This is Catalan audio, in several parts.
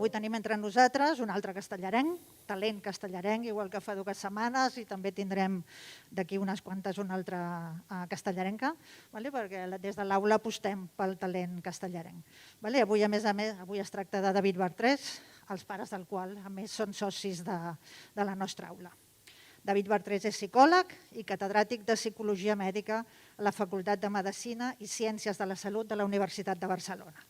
avui tenim entre nosaltres un altre castellarenc, talent castellarenc, igual que fa 2 setmanes, i també tindrem d'aquí unes quantes una altra castellarenca, perquè des de l'aula apostem pel talent castellarenc. Avui, a més, avui es tracta de David Bartrés, els pares del qual, a més, són socis de la nostra aula. David Bartrés és psicòleg i catedràtic de Psicologia Mèdica a la Facultat de Medicina i Ciències de la Salut de la Universitat de Barcelona.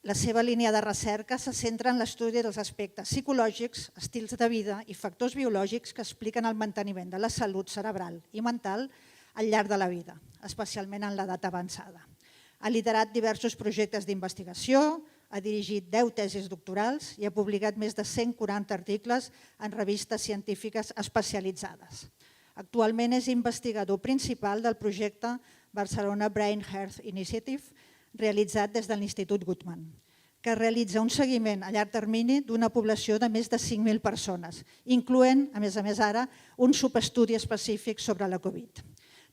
La seva línia de recerca se centra en l'estudi dels aspectes psicològics, estils de vida i factors biològics que expliquen el manteniment de la salut cerebral i mental al llarg de la vida, especialment en l'edat avançada. Ha liderat diversos projectes d'investigació, ha dirigit 10 tesis doctorals i ha publicat més de 140 articles en revistes científiques especialitzades. Actualment és investigador principal del projecte Barcelona Brain Health Initiative, realitzat des de l'Institut Guttmann, que realitza un seguiment a llarg termini d'una població de més de 5.000 persones, incloent, a més ara, un subestudi específic sobre la Covid.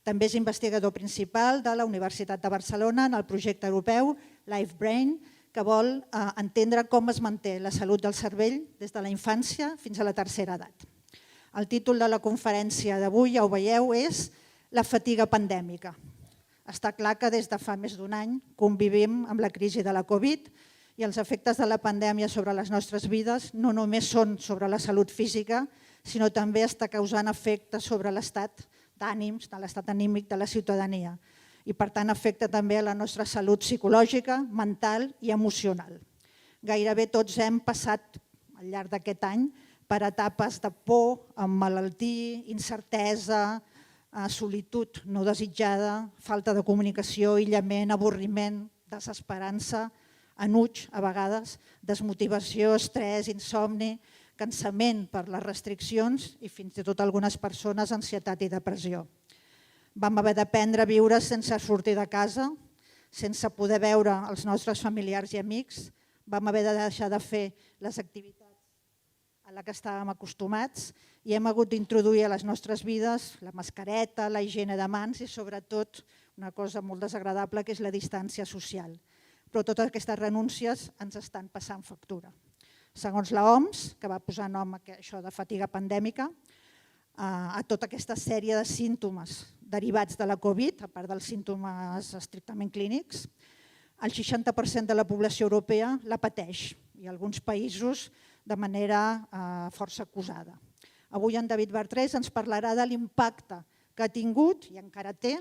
També és investigador principal de la Universitat de Barcelona en el projecte europeu Life Brain, que vol entendre com es manté la salut del cervell des de la infància fins a la tercera edat. El títol de la conferència d'avui, ja ho veieu, és La fatiga pandèmica. Està clar que des de fa més d'un any convivim amb la crisi de la Covid i els efectes de la pandèmia sobre les nostres vides no només són sobre la salut física, sinó també està causant efectes sobre l'estat d'ànims, de l'estat anímic de la ciutadania. I per tant afecta també la nostra salut psicològica, mental i emocional. Gairebé tots hem passat al llarg d'aquest any per etapes de por, emmalaltir, incertesa, solitud no desitjada, falta de comunicació, aïllament, avorriment, desesperança, enuig a vegades, desmotivació, estrès, insomni, cansament per les restriccions i fins i tot algunes persones ansietat i depressió. Vam haver d'aprendre a viure sense sortir de casa, sense poder veure els nostres familiars i amics. Vam haver de deixar de fer les activitats a les que estàvem acostumats i hem hagut d'introduir a les nostres vides la mascareta, la higiene de mans i sobretot una cosa molt desagradable que és la distància social. Però totes aquestes renúncies ens estan passant factura. Segons l'OMS, que va posar nom a això de fatiga pandèmica, a tota aquesta sèrie de símptomes derivats de la Covid, a part dels símptomes estrictament clínics, el 60% de la població europea la pateix i alguns països de manera força acusada. Avui en David Bartrés ens parlarà de l'impacte que ha tingut i encara té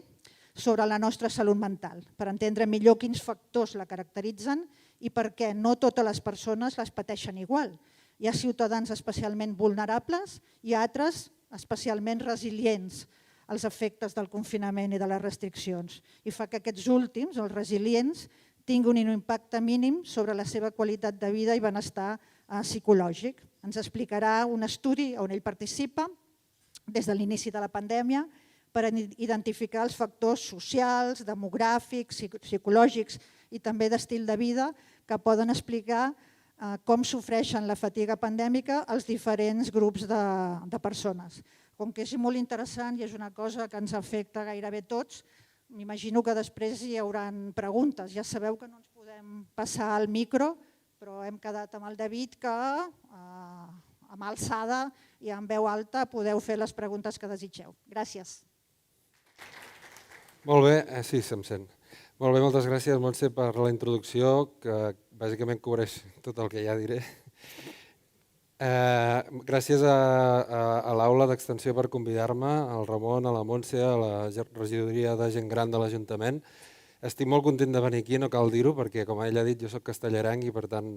sobre la nostra salut mental, per entendre millor quins factors la caracteritzen i per què no totes les persones les pateixen igual. Hi ha ciutadans especialment vulnerables i altres especialment resilients als efectes del confinament i de les restriccions i fa que aquests últims, els resilients, tinguin un impacte mínim sobre la seva qualitat de vida i benestar psicològic. Ens explicarà un estudi on ell participa des de l'inici de la pandèmia per identificar els factors socials, demogràfics, psicològics i també d'estil de vida que poden explicar com sofreixen la fatiga pandèmica els diferents grups de persones. Com que és molt interessant i és una cosa que ens afecta gairebé tots, m'imagino que després hi haurà preguntes. Ja sabeu que no ens podem passar al micro, però hem quedat amb el David que amb alçada i amb veu alta podeu fer les preguntes que desitgeu. Gràcies. Molt bé, sí, se'm sent. Molt bé, moltes gràcies, Montse, per la introducció, que bàsicament cobreix tot el que ja diré. Gràcies a l'aula d'extensió per convidar-me, al Ramon, a la Montse, a la regidoria de gent gran de l'Ajuntament. Estic molt content de venir aquí, no cal dir-ho, perquè com ell ha dit, jo soc castellarenc i per tant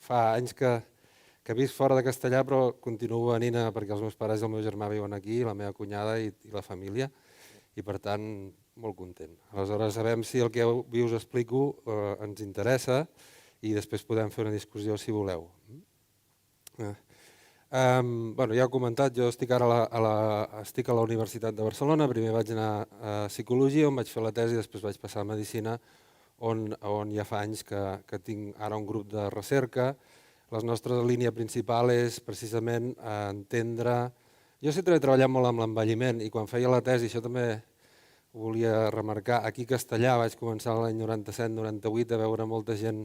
fa anys que visc fora de Castellà, però continuo venint perquè els meus pares i el meu germà viuen aquí, la meva cunyada i la família, i per tant molt content. Aleshores sabem si el que avui us explico ens interessa i després podem fer una discussió si voleu. Ja he comentat, jo estic ara a la Universitat de Barcelona, primer vaig anar a Psicologia, on vaig fer la tesi, després vaig passar a Medicina, on ja fa anys que tinc ara un grup de recerca. La nostra línia principal és precisament entendre... Jo sempre he treballat molt amb l'envelliment i quan feia la tesi, això també ho volia remarcar, aquí a Castellà vaig començar l'any 97-98 a veure molta gent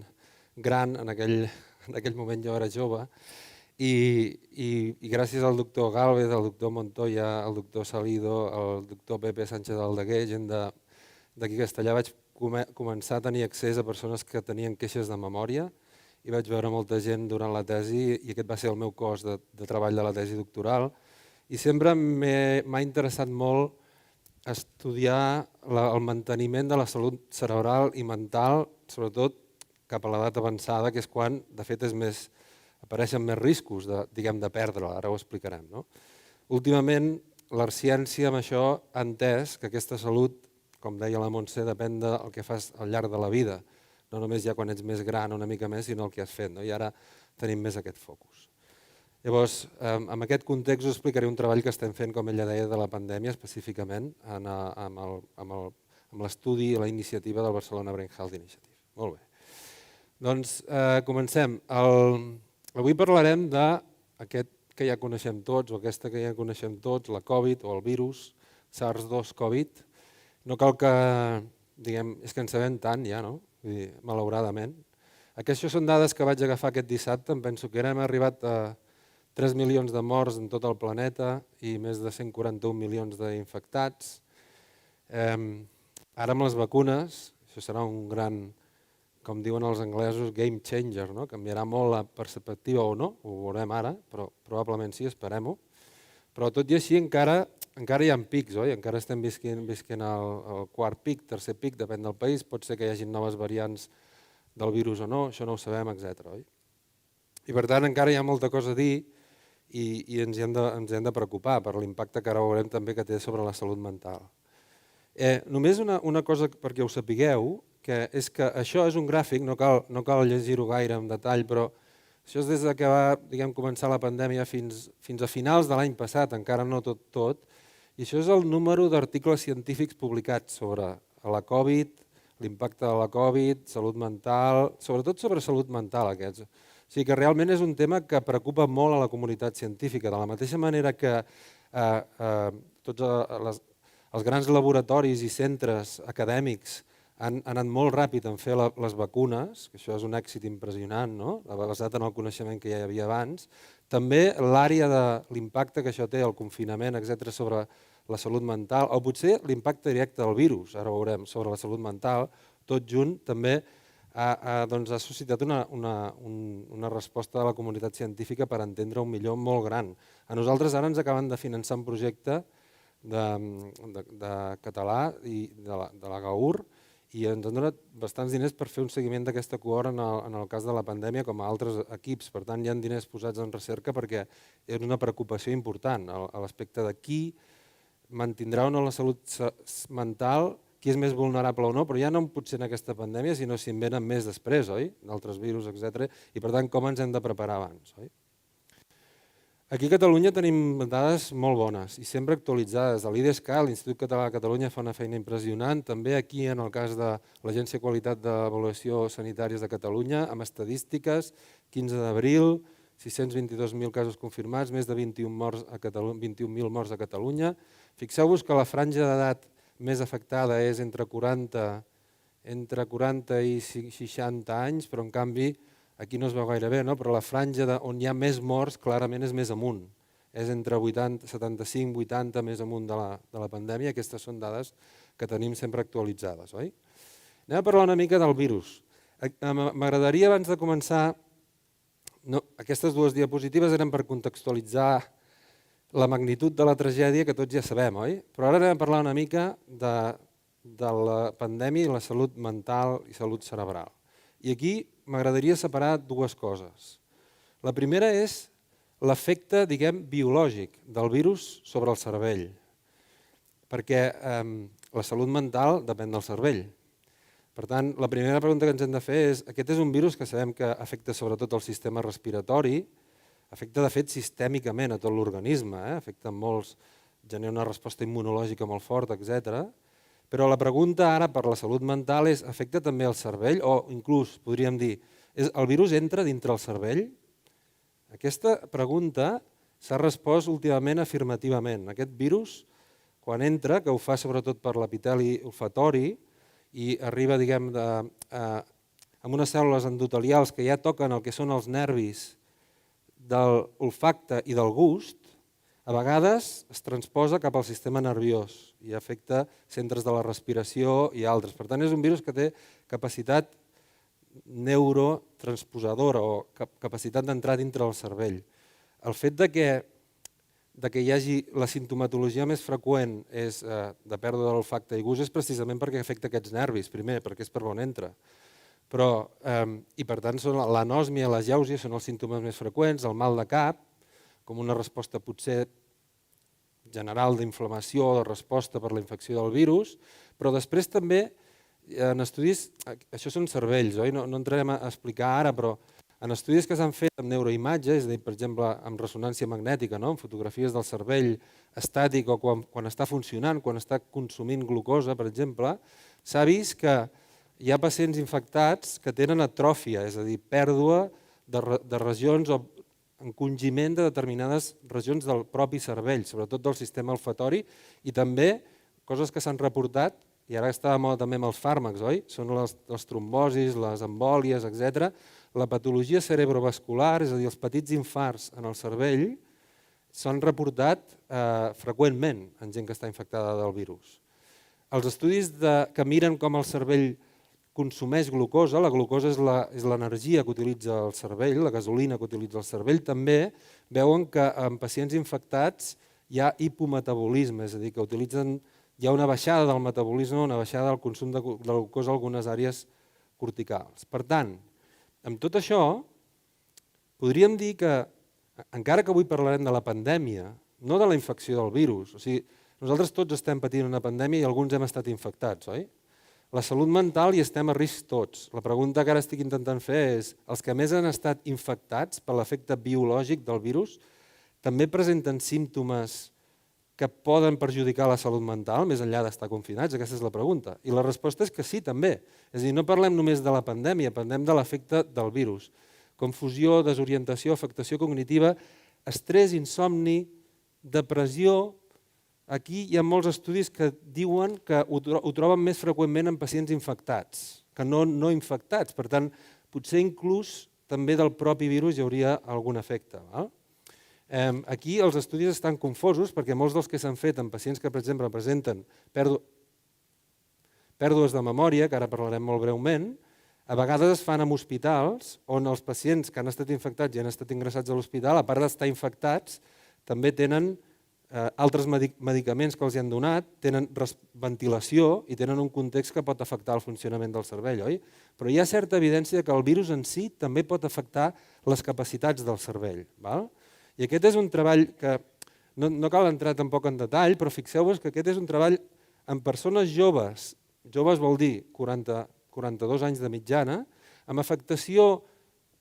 gran en aquell en aquell moment jo era jove, i gràcies al doctor Gálvez, al doctor Montoya, al doctor Salido, al doctor Pepe Sánchez Aldeguer, gent d'aquí a Castellà, vaig començar a tenir accés a persones que tenien queixes de memòria i vaig veure molta gent durant la tesi i aquest va ser el meu cos de treball de la tesi doctoral i sempre m'ha interessat molt estudiar el manteniment de la salut cerebral i mental, sobretot cap a l'edat avançada, que és quan, de fet, apareixen més riscos de perdre-la, ara ho explicarem. Últimament, la ciència amb això ha entès que aquesta salut, com deia la Montse, depèn del que fas al llarg de la vida, no només ja quan ets més gran una mica més, sinó el que has fet, i ara tenim més aquest focus. Llavors, en aquest context us explicaré un treball que estem fent, com ella deia, de la pandèmia específicament, amb l'estudi i la iniciativa del Barcelona Brain Health Initiative. Molt bé. Doncs comencem. Avui parlarem d'aquest que ja coneixem tots, o aquesta que ja coneixem tots, la Covid o el virus, SARS-2 Covid. No cal que, diguem, és que en sabem tant ja, no? Malauradament. Aquestes són dades que vaig agafar aquest dissabte, em penso que hem arribat a 3 milions de morts en tot el planeta i més de 141 milions d'infectats. Ara amb les vacunes, això serà un gran, com diuen els anglesos, game changer, no? Canviarà molt la perspectiva o no, ho veurem ara, però probablement sí, esperem-ho. Però tot i així encara hi ha pics, oi? Encara estem visquent el quart pic, tercer pic, depèn del país, pot ser que hi hagi noves variants del virus o no, això no ho sabem, etc. I per tant encara hi ha molta cosa a dir i ens hem de preocupar per l'impacte que ara veurem també que té sobre la salut mental. Només una cosa perquè ho sapigueu, que és que això és un gràfic, no cal llegir-ho gaire en detall, però això és des que va començar la pandèmia fins a finals de l'any passat, encara no tot, i això és el número d'articles científics publicats sobre la Covid, l'impacte de la Covid, salut mental, sobretot sobre salut mental aquests. O sigui que realment és un tema que preocupa molt a la comunitat científica, de la mateixa manera que tots els grans laboratoris i centres acadèmics han anat molt ràpid en fer les vacunes, que això és un èxit impressionant, basat en el coneixement que ja hi havia abans. També l'àrea de l'impacte que això té, el confinament, etc., sobre la salut mental, o potser l'impacte directe del virus, ara ho veurem, sobre la salut mental, tot junt també ha suscitat una resposta de la comunitat científica per entendre-ho millor molt gran. A nosaltres ara ens acaben de finançar un projecte de català i de la GAUR, i ens han donat bastants diners per fer un seguiment d'aquesta cohort en el cas de la pandèmia com a altres equips. Per tant, hi ha diners posats en recerca perquè és una preocupació important a l'aspecte de qui mantindrà o no la salut mental, qui és més vulnerable o no, però ja no potser en aquesta pandèmia, sinó si en venen més després, oi? D'altres virus, etc. I per tant, com ens hem de preparar abans, oi? Aquí a Catalunya tenim dades molt bones i sempre actualitzades. L'IDESCA, l'Institut Català de Catalunya, fa una feina impressionant. També aquí, en el cas de l'Agència de Qualitat d'Avaluació Sanitàries de Catalunya, amb estadístiques, 15 d'abril, 622.000 casos confirmats, més de 21.000 morts a Catalunya. Fixeu-vos que la franja d'edat més afectada és entre 40 i 60 anys, però en canvi aquí no es veu gaire bé, però la franja on hi ha més morts clarament és més amunt. És entre 75 i 80 més amunt de la pandèmia. Aquestes són dades que tenim sempre actualitzades. Anem a parlar una mica del virus. M'agradaria, abans de començar, aquestes dues diapositives eren per contextualitzar la magnitud de la tragèdia que tots ja sabem, oi? Però ara anem a parlar una mica de la pandèmia i la salut mental i salut cerebral. I aquí m'agradaria separar dues coses. La primera és l'efecte, biològic del virus sobre el cervell, perquè la salut mental depèn del cervell. Per tant, la primera pregunta que ens hem de fer és, aquest és un virus que sabem que afecta sobretot el sistema respiratori, afecta de fet sistèmicament a tot l'organisme, afecta molts, genera una resposta immunològica molt forta, etc. Però la pregunta ara per la salut mental és, afecta també el cervell? O inclús podríem dir, el virus entra dintre el cervell? Aquesta pregunta s'ha respost últimament afirmativament. Aquest virus, quan entra, que ho fa sobretot per l'epiteli olfatori i arriba amb amb unes cèl·lules endotelials que ja toquen el que són els nervis de l'olfacte i del gust, a vegades es transposa cap al sistema nerviós i afecta centres de la respiració i altres. Per tant, és un virus que té capacitat neurotransposadora o capacitat d'entrar dintre del cervell. El fet de que hi hagi la simptomatologia més freqüent és de pèrdua de l'olfacte i gust és precisament perquè afecta aquests nervis, primer, perquè és per on entra. I per tant, l'anòsmia i la gèusia són els símptomes més freqüents, el mal de cap, com una resposta potser general d'inflamació o de resposta per la infecció del virus, però després també en estudis, això són cervells, oi? No entrarem a explicar ara, però en estudis que s'han fet amb neuroimatge, és a dir, per exemple, amb ressonància magnètica, amb fotografies del cervell estàtic o quan està funcionant, quan està consumint glucosa, per exemple, s'ha vist que hi ha pacients infectats que tenen atròfia, és a dir, pèrdua de regions o encongiment de determinades regions del propi cervell, sobretot del sistema olfatori, i també coses que s'han reportat, i ara està de moda també amb els fàrmacs, oi? Són les trombosis, les embòlies, etc. La patologia cerebrovascular, és a dir, els petits infarts en el cervell, s'han reportat freqüentment en gent que està infectada del virus. Els estudis que miren com el cervell consumeix glucosa, la glucosa és l'energia que utilitza el cervell, la gasolina que utilitza el cervell, també veuen que en pacients infectats hi ha hipometabolisme, és a dir, que hi ha una baixada del metabolisme, una baixada del consum de glucosa a algunes àrees corticals. Per tant, amb tot això, podríem dir que, encara que avui parlarem de la pandèmia, no de la infecció del virus, o sigui, nosaltres tots estem patint una pandèmia i alguns hem estat infectats, oi? La salut mental hi estem a risc tots. La pregunta que ara estic intentant fer és, els que més han estat infectats per l'efecte biològic del virus també presenten símptomes que poden perjudicar la salut mental més enllà d'estar confinats? Aquesta és la pregunta. I la resposta és que sí, també. És a dir, no parlem només de la pandèmia, parlem de l'efecte del virus. Confusió, desorientació, afectació cognitiva, estrès, insomni, depressió. Aquí hi ha molts estudis que diuen que ho troben més freqüentment en pacients infectats que no infectats. Per tant, potser inclús també del propi virus hi hauria algun efecte. Aquí els estudis estan confosos perquè molts dels que s'han fet en pacients que, per exemple, presenten pèrdues de memòria, que ara parlarem molt breument, a vegades es fan en hospitals on els pacients que han estat infectats i han estat ingressats a l'hospital, a part d'estar infectats, també tenen altres medicaments que els han donat, tenen ventilació i tenen un context que pot afectar el funcionament del cervell, oi? Però hi ha certa evidència que el virus en si també pot afectar les capacitats del cervell. I aquest és un treball que no cal entrar tampoc en detall, però fixeu-vos que aquest és un treball en persones joves, joves vol dir 42 anys de mitjana, amb afectació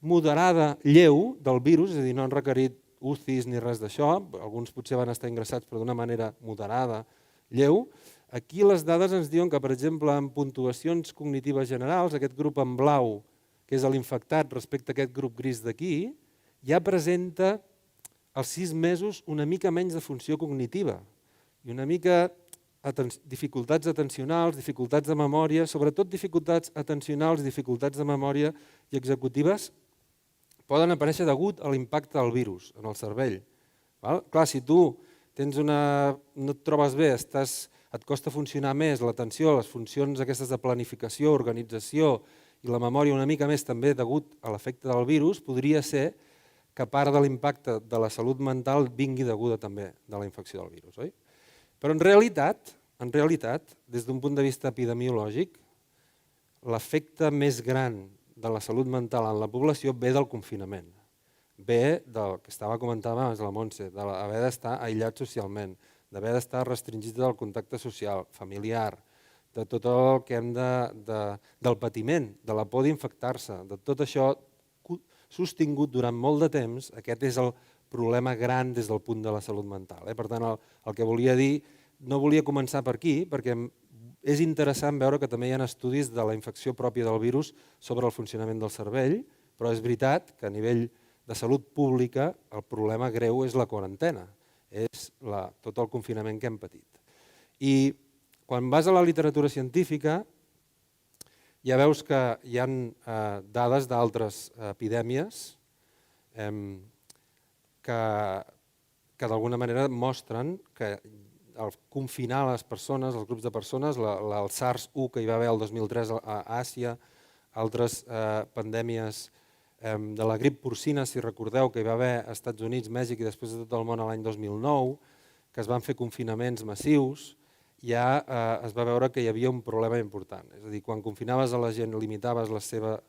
moderada lleu del virus, és a dir, no han requerit UCIs ni res d'això, alguns potser van estar ingressats però d'una manera moderada, lleu. Aquí les dades ens diuen que, per exemple, en puntuacions cognitives generals, aquest grup en blau, que és l'infectat respecte a aquest grup gris d'aquí, ja presenta als 6 mesos una mica menys de funció cognitiva i una mica dificultats atencionals, dificultats de memòria, sobretot dificultats atencionals, dificultats de memòria i executives poden aparèixer degut a l'impacte del virus en el cervell. Clar, si tu no et trobes bé, et costa funcionar més l'atenció, les funcions aquestes de planificació, organització i la memòria una mica més també degut a l'efecte del virus, podria ser que part de l'impacte de la salut mental vingui deguda també de la infecció del virus, oi? Però en realitat, des d'un punt de vista epidemiològic, l'efecte més gran de la salut mental en la població ve del confinament, ve del que estava comentant abans la Montse, d'haver d'estar aïllat socialment, d'haver d'estar restringit del contacte social, familiar, de tot el que hem del patiment, de la por d'infectar-se, de tot això sostingut durant molt de temps, aquest és el problema gran des del punt de la salut mental. Per tant, el que volia dir, no volia començar per aquí, perquè és interessant veure que també hi ha estudis de la infecció pròpia del virus sobre el funcionament del cervell, però és veritat que a nivell de salut pública el problema greu és la quarantena, és tot el confinament que hem patit. I quan vas a la literatura científica ja veus que hi ha dades d'altres epidèmies que d'alguna manera mostren que el confinar les persones, els grups de persones, el SARS-1 que hi va haver el 2003 a Àsia, altres pandèmies de la grip porcina, si recordeu, que hi va haver als Estats Units, Mèxic i després de tot el món l'any 2009, que es van fer confinaments massius, ja es va veure que hi havia un problema important. És a dir, quan confinaves a la gent, limitaves la seva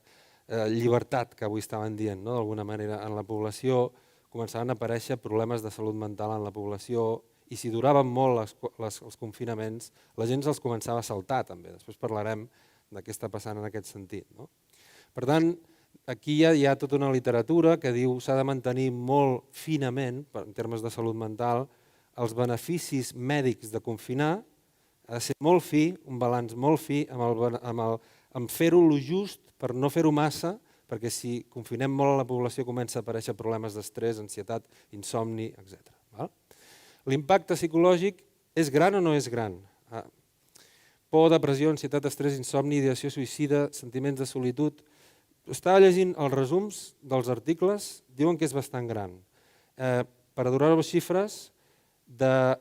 llibertat, que avui estaven dient, d'alguna manera, en la població, començaven a aparèixer problemes de salut mental en la població i si duraven molt els confinaments, la gent els començava a saltar també. Després parlarem de què està passant en aquest sentit. Per tant, aquí hi ha tota una literatura que diu que s'ha de mantenir molt finament, en termes de salut mental, els beneficis mèdics de confinar, ha de ser molt fi, un balanç molt fi, amb fer-ho lo just per no fer-ho massa, perquè si confinem molt a la població comença a aparèixer problemes d'estrès, ansietat, insomni, etc. L'impacte psicològic és gran o no és gran? Por, depressió, ansietat, estrès, insomni, ideació suïcida, sentiments de solitud. Estava llegint els resums dels articles, diuen que és bastant gran. Per adorar-vos xifres, de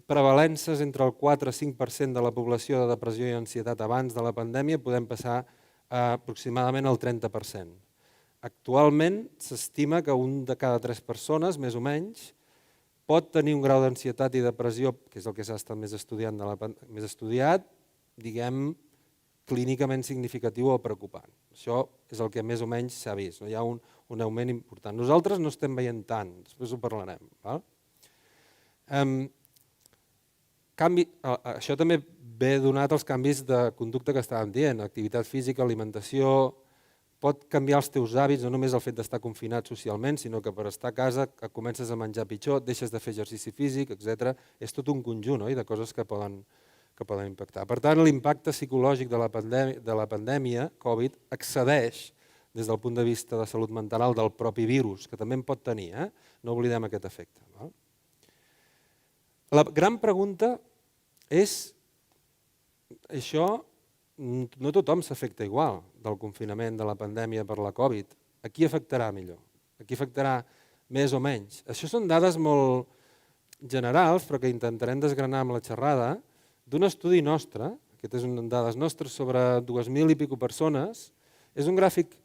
prevalences entre el 4 i 5% de la població de depressió i ansietat abans de la pandèmia podem passar a aproximadament el 30%. Actualment s'estima que un de cada 3 persones, més o menys, pot tenir un grau d'ansietat i depressió, que és el que s'ha estat més estudiat, diguem, clínicament significatiu o preocupant. Això és el que més o menys s'ha vist, hi ha un augment important. Nosaltres no estem veient tant, després ho parlarem. Això també ve donat als canvis de conducta que estàvem dient, activitat física, alimentació, pot canviar els teus hàbits, no només el fet d'estar confinat socialment, sinó que per estar a casa comences a menjar pitjor, deixes de fer exercici físic, etc. És tot un conjunt de coses que poden impactar. Per tant, l'impacte psicològic de la pandèmia Covid excedeix, des del punt de vista de salut mental, del propi virus, que també en pot tenir, no oblidem aquest efecte. La gran pregunta és, això no tothom s'afecta igual del confinament de la pandèmia per la Covid. A qui afectarà millor? A qui afectarà més o menys? Això són dades molt generals, però que intentarem desgranar amb la xerrada, d'un estudi nostre, aquest és un dades nostres sobre 2.000 i pico persones, és un gràfic,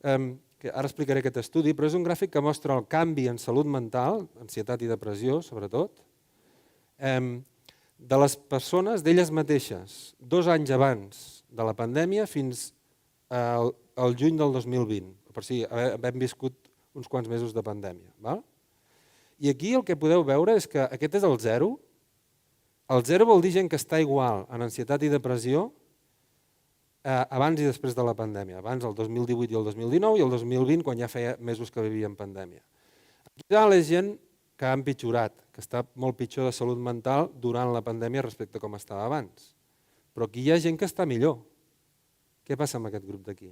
que ara explicaré aquest estudi, però és un gràfic que mostra el canvi en salut mental, ansietat i depressió sobretot, de les persones, d'elles mateixes, 2 anys abans de la pandèmia fins al juny del 2020, per si hem viscut uns quants mesos de pandèmia. I aquí el que podeu veure és que aquest és el 0. El 0 vol dir gent que està igual en ansietat i depressió abans i després de la pandèmia, abans el 2018 i el 2019 i el 2020 quan ja feia mesos que vivien pandèmia. Aquí dalt és gent que ha empitjorat, que està molt pitjor de salut mental durant la pandèmia respecte a com estava abans. Però aquí hi ha gent que està millor. Què passa amb aquest grup d'aquí?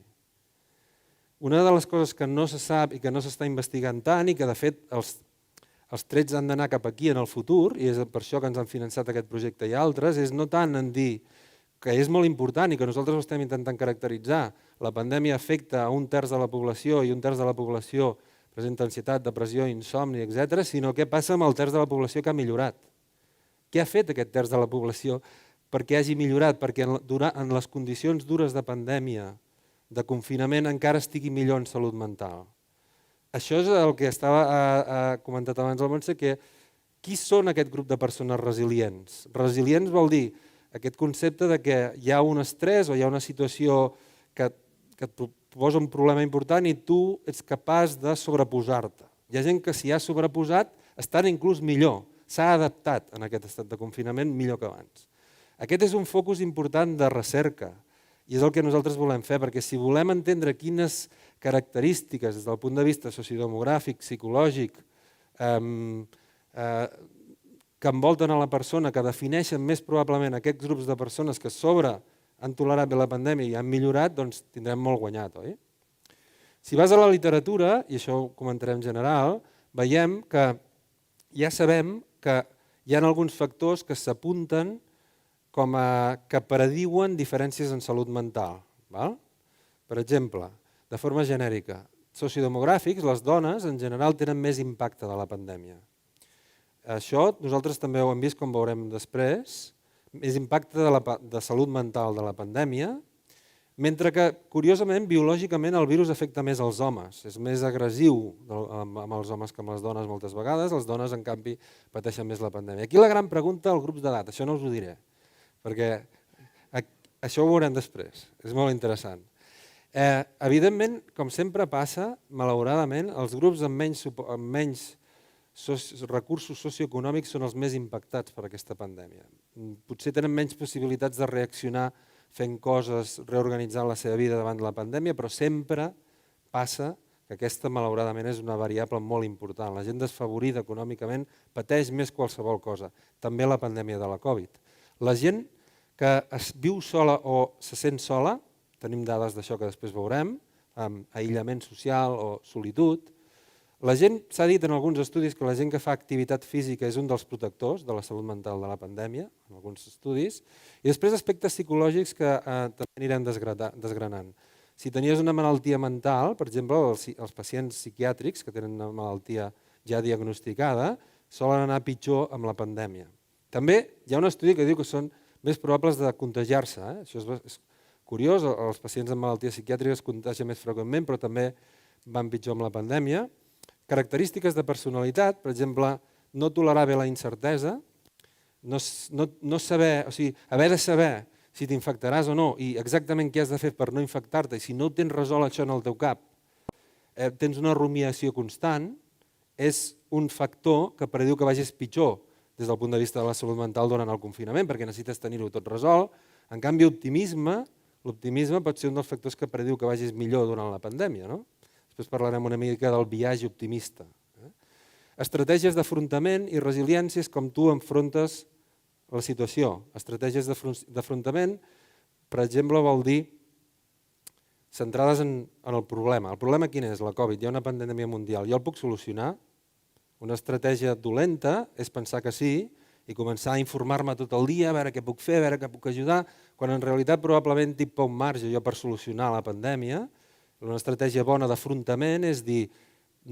Una de les coses que no se sap i que no s'està investigant tant i que de fet els trets han d'anar cap aquí en el futur, i és per això que ens han finançat aquest projecte i altres, és no tant en dir que és molt important i que nosaltres ho estem intentant caracteritzar, la pandèmia afecta a 1/3 de la població i 1/3 de la població presenta ansietat, depressió, insomni, etc., sinó què passa amb el 1/3 de la població que ha millorat. Què ha fet aquest 1/3 de la població perquè hagi millorat? Perquè en les condicions dures de pandèmia, de confinament, encara estigui millor en salut mental. Això és el que estava comentat abans el Montse, que qui són aquest grup de persones resilients? Resilients vol dir aquest concepte de que hi ha un estrès o hi ha una situació que et posa un problema important i tu ets capaç de sobreposar-te. Hi ha gent que s'hi ha sobreposat estan inclús millor, s'ha adaptat en aquest estat de confinament millor que abans. Aquest és un focus important de recerca i és el que nosaltres volem fer, perquè si volem entendre quines característiques des del punt de vista sociodemogràfic, psicològic, que envolten a la persona, que defineixen més probablement aquests grups de persones que han tolerat bé la pandèmia i han millorat, doncs tindrem molt guanyat, oi? Si vas a la literatura, i això ho comentarem en general, veiem que ja sabem que hi ha alguns factors que s'apunten com que prediuen diferències en salut mental. val? Per exemple, de forma genèrica, sociodemogràfics, les dones en general tenen més impacte de la pandèmia. Això nosaltres també ho hem vist, com veurem després, més impacte de salut mental de la pandèmia, mentre que, curiosament, biològicament el virus afecta més als homes. És més agressiu amb els homes que amb les dones moltes vegades, les dones, en canvi, pateixen més la pandèmia. Aquí la gran pregunta als grups d'edat, això no us ho diré, perquè això ho veurem després, és molt interessant. Evidentment, com sempre passa, malauradament, els grups amb menys recursos socioeconòmics són els més impactats per aquesta pandèmia. Potser tenen menys possibilitats de reaccionar fent coses, reorganitzant la seva vida davant de la pandèmia, però sempre passa que aquesta, malauradament, és una variable molt important. La gent desfavorida econòmicament pateix més qualsevol cosa, també la pandèmia de la Covid. La gent que es viu sola o se sent sola, tenim dades d'això que després veurem, amb aïllament social o solitud. La gent, s'ha dit en alguns estudis que la gent que fa activitat física és un dels protectors de la salut mental de la pandèmia, en alguns estudis, i després aspectes psicològics que també anirem desgranant. Si tenies una malaltia mental, per exemple, els pacients psiquiàtrics que tenen una malaltia ja diagnosticada, solen anar pitjor amb la pandèmia. També hi ha un estudi que diu que són més probables de contagiar-se. Això és curiós, els pacients amb malalties psiquiàtriques es contagien més freqüentment, però també van pitjor amb la pandèmia. Característiques de personalitat, per exemple, no tolerar bé la incertesa, no saber, o sigui, haver de saber si t'infectaràs o no i exactament què has de fer per no infectar-te, i si no tens resolt això en el teu cap, tens una rumiació constant, és un factor que prediu que vagis pitjor des del punt de vista de la salut mental durant el confinament, perquè necessites tenir-ho tot resolt. En canvi, l'optimisme pot ser un dels factors que prediu que vagis millor durant la pandèmia, no? Després parlarem una mica del viatge optimista. Estratègies d'afrontament i resiliència és com tu enfrontes la situació. Estratègies d'afrontament, per exemple, vol dir centrades en el problema. El problema quin és? La Covid. Hi ha una pandèmia mundial. Jo el puc solucionar? Una estratègia dolenta és pensar que sí i començar a informar-me tot el dia, a veure què puc fer, a veure què puc ajudar, quan en realitat probablement tinc poc marge jo per solucionar la pandèmia. Una estratègia bona d'afrontament és dir,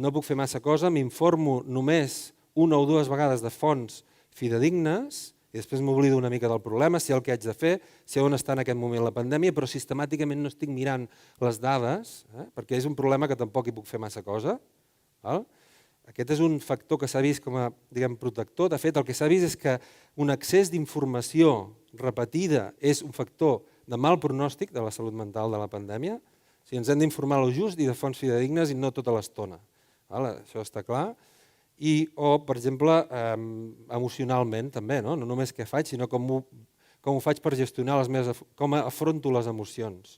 no puc fer massa cosa, m'informo només una o dues vegades de fonts fidedignes i després m'oblido una mica del problema, sé el que haig de fer, sé on està en aquest moment la pandèmia, però sistemàticament no estic mirant les dades, perquè és un problema que tampoc hi puc fer massa cosa. Aquest és un factor que s'ha vist com a protector. De fet, el que s'ha vist és que un excés d'informació repetida és un factor de mal pronòstic de la salut mental de la pandèmia. O sigui, ens hem d'informar lo just i de fonts fidedignes i no tota l'estona. Això està clar. O, per exemple, emocionalment també, no només què faig, sinó com ho faig per gestionar com afronto les emocions.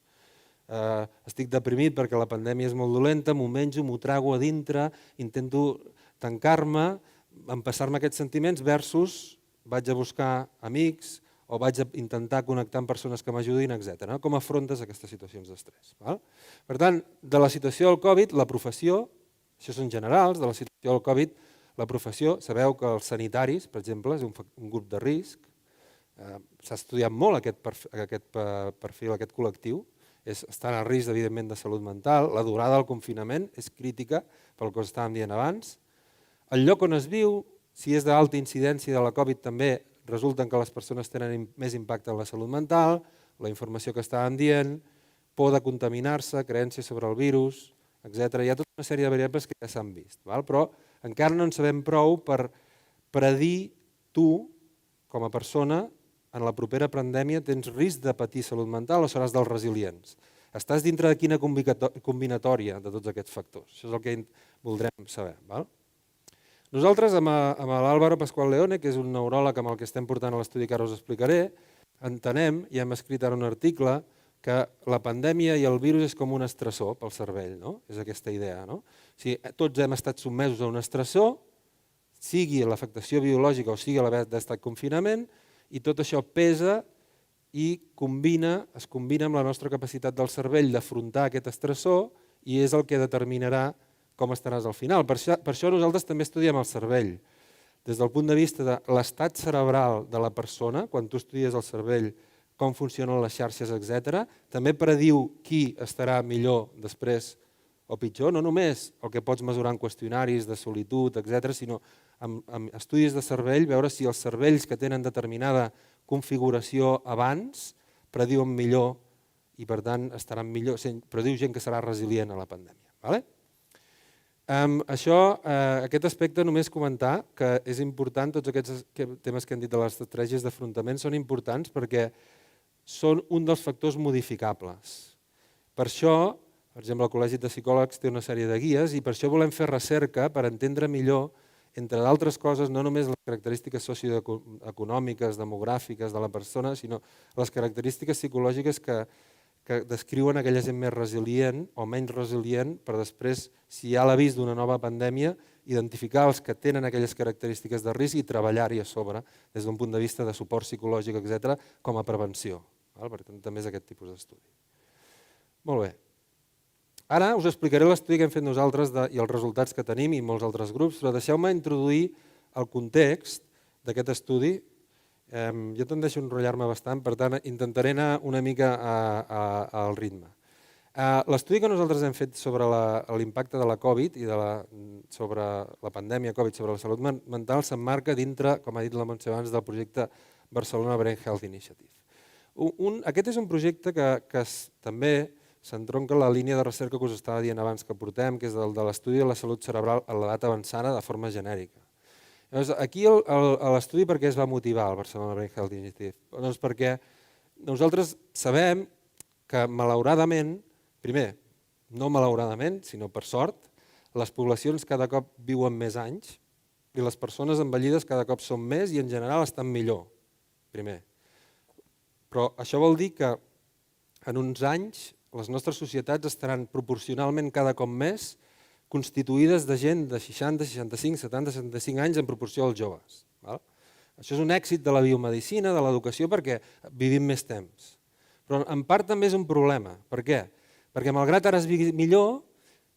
Estic deprimit perquè la pandèmia és molt dolenta, m'ho menjo, m'ho trago a dintre, intento tancar-me, empassar-me aquests sentiments versus vaig a buscar amics o vaig a intentar connectar amb persones que m'ajudin, etc. Com afrontes aquestes situacions d'estrès? Per tant, de la situació del Covid, la professió, això són generals, de la situació del Covid, la professió, sabeu que els sanitaris, per exemple, és un grup de risc, s'ha estudiat molt aquest perfil, aquest col·lectiu, estan a risc, evidentment, de salut mental, la durada del confinament és crítica pel que us estàvem dient abans. El lloc on es viu, si és d'alta incidència de la Covid també, resulta que les persones tenen més impacte en la salut mental, la informació que estàvem dient, por de contaminar-se, creences sobre el virus, etc. Hi ha tota una sèrie de variables que ja s'han vist, però encara no en sabem prou per predir tu, com a persona, en la propera pandèmia tens risc de patir salut mental o seràs dels resilients. Estàs dintre de quina combinatòria de tots aquests factors? Això és el que voldrem saber. Nosaltres, amb l'Álvaro Pascual Leone, que és un neuròleg amb el que estem portant a l'estudi que ara us explicaré, entenem, i hem escrit ara un article, que la pandèmia i el virus és com un estressor pel cervell, és aquesta idea. Tots hem estat sotmesos a un estressor, sigui l'afectació biològica o sigui l'haver d'estar en confinament, i tot això pesa i es combina amb la nostra capacitat del cervell d'afrontar aquest estressor i és el que determinarà com estaràs al final. Per això nosaltres també estudiem el cervell. Des del punt de vista de l'estat cerebral de la persona, quan tu estudies el cervell, com funcionen les xarxes, etc. També prediu qui estarà millor després o pitjor, no només el que pots mesurar en qüestionaris de solitud, etc., sinó amb estudis de cervell, veure si els cervells que tenen determinada configuració abans prediuen millor i per tant estaran millor, prediu gent que serà resilient a la pandèmia. Vale? Aquest aspecte només comentar que és important, tots aquests temes que hem dit de les estratègies d'afrontament són importants perquè són un dels factors modificables. Per això, per exemple, el Col·legi de Psicòlegs té una sèrie de guies i per això volem fer recerca per entendre millor, entre d'altres coses, no només les característiques socioeconòmiques, demogràfiques de la persona, sinó les característiques psicològiques que descriuen aquella gent més resilient o menys resilient per després, si hi ha l'avís d'una nova pandèmia, identificar els que tenen aquelles característiques de risc i treballar-hi a sobre des d'un punt de vista de suport psicològic, etc., com a prevenció. Per tant, també és aquest tipus d'estudi. Molt bé. Ara us explicaré l'estudi que hem fet nosaltres i els resultats que tenim i molts altres grups, però deixeu-me introduir el context d'aquest estudi. Jo tendeixo a enrotllar-me bastant, per tant intentaré anar una mica al ritme. L'estudi que nosaltres hem fet sobre l'impacte de la Covid i sobre la pandèmia Covid sobre la salut mental s'emmarca dintre, com ha dit la Montse abans, del projecte Barcelona Brain Health Initiative. Aquest és un projecte que també s'entronca en la línia de recerca que us estava dient abans que portem, que és el de l'estudi de la salut cerebral a l'edat avançada de forma genèrica. Aquí l'estudi per què es va motivar el Barcelona Brain Health Initiative? Doncs perquè nosaltres sabem que malauradament, primer, no malauradament, sinó per sort, les poblacions cada cop viuen més anys i les persones envellides cada cop són més i en general estan millor, primer. Però això vol dir que en uns anys les nostres societats estaran proporcionalment cada cop més constituïdes de gent de 60, 65, 70, 75 anys en proporció als joves. Això és un èxit de la biomedicina, de l'educació, perquè vivim més temps. Però en part també és un problema. Per què? Perquè malgrat ara es vigui millor,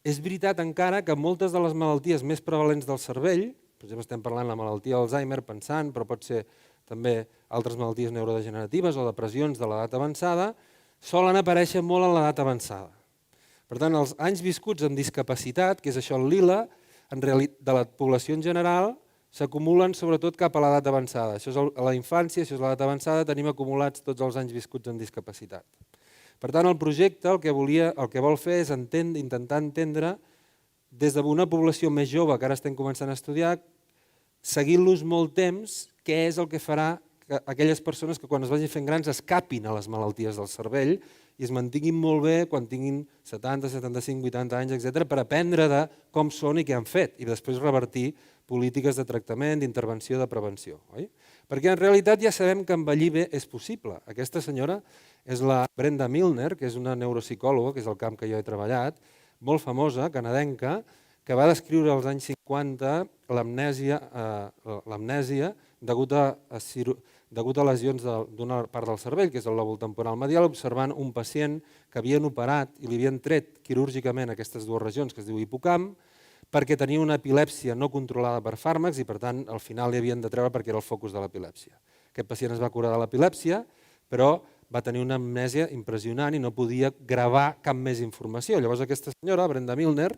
és veritat encara que moltes de les malalties més prevalents del cervell, per exemple estem parlant de la malaltia d'Alzheimer pensant, però pot ser també altres malalties neurodegeneratives o depressions de l'edat avançada, solen aparèixer molt en l'edat avançada. Per tant, els anys viscuts amb discapacitat, que és això el lila, de la població en general, s'acumulen sobretot cap a l'edat avançada. Això és a la infància, això és l'edat avançada, tenim acumulats tots els anys viscuts amb discapacitat. Per tant, el projecte el que vol fer és intentar entendre des d'una població més jove, que ara estem començant a estudiar, seguint-los molt temps, què és el que farà que aquelles persones que quan es vagin fent grans escapin a les malalties del cervell i es mantinguin molt bé quan tinguin 70, 75, 80 anys, etc., per aprendre de com són i què han fet i després revertir polítiques de tractament, d'intervenció, de prevenció. Perquè en realitat ja sabem que envellir bé és possible. Aquesta senyora és la Brenda Milner, que és una neuropsicòloga, que és el camp que jo he treballat, molt famosa, canadenca, que va descriure als anys 50 l'amnèsia degut a lesions d'una part del cervell, que és el lòbul temporal medial, observant un pacient que havien operat i li havien tret quirúrgicament aquestes dues regions, que es diu hipocamp, perquè tenia una epilèpsia no controlada per fàrmacs i per tant al final li havien de treure perquè era el focus de l'epilèpsia. Aquest pacient es va curar de l'epilèpsia, però va tenir una amnèsia impressionant i no podia gravar cap més informació. Llavors aquesta senyora, Brenda Milner,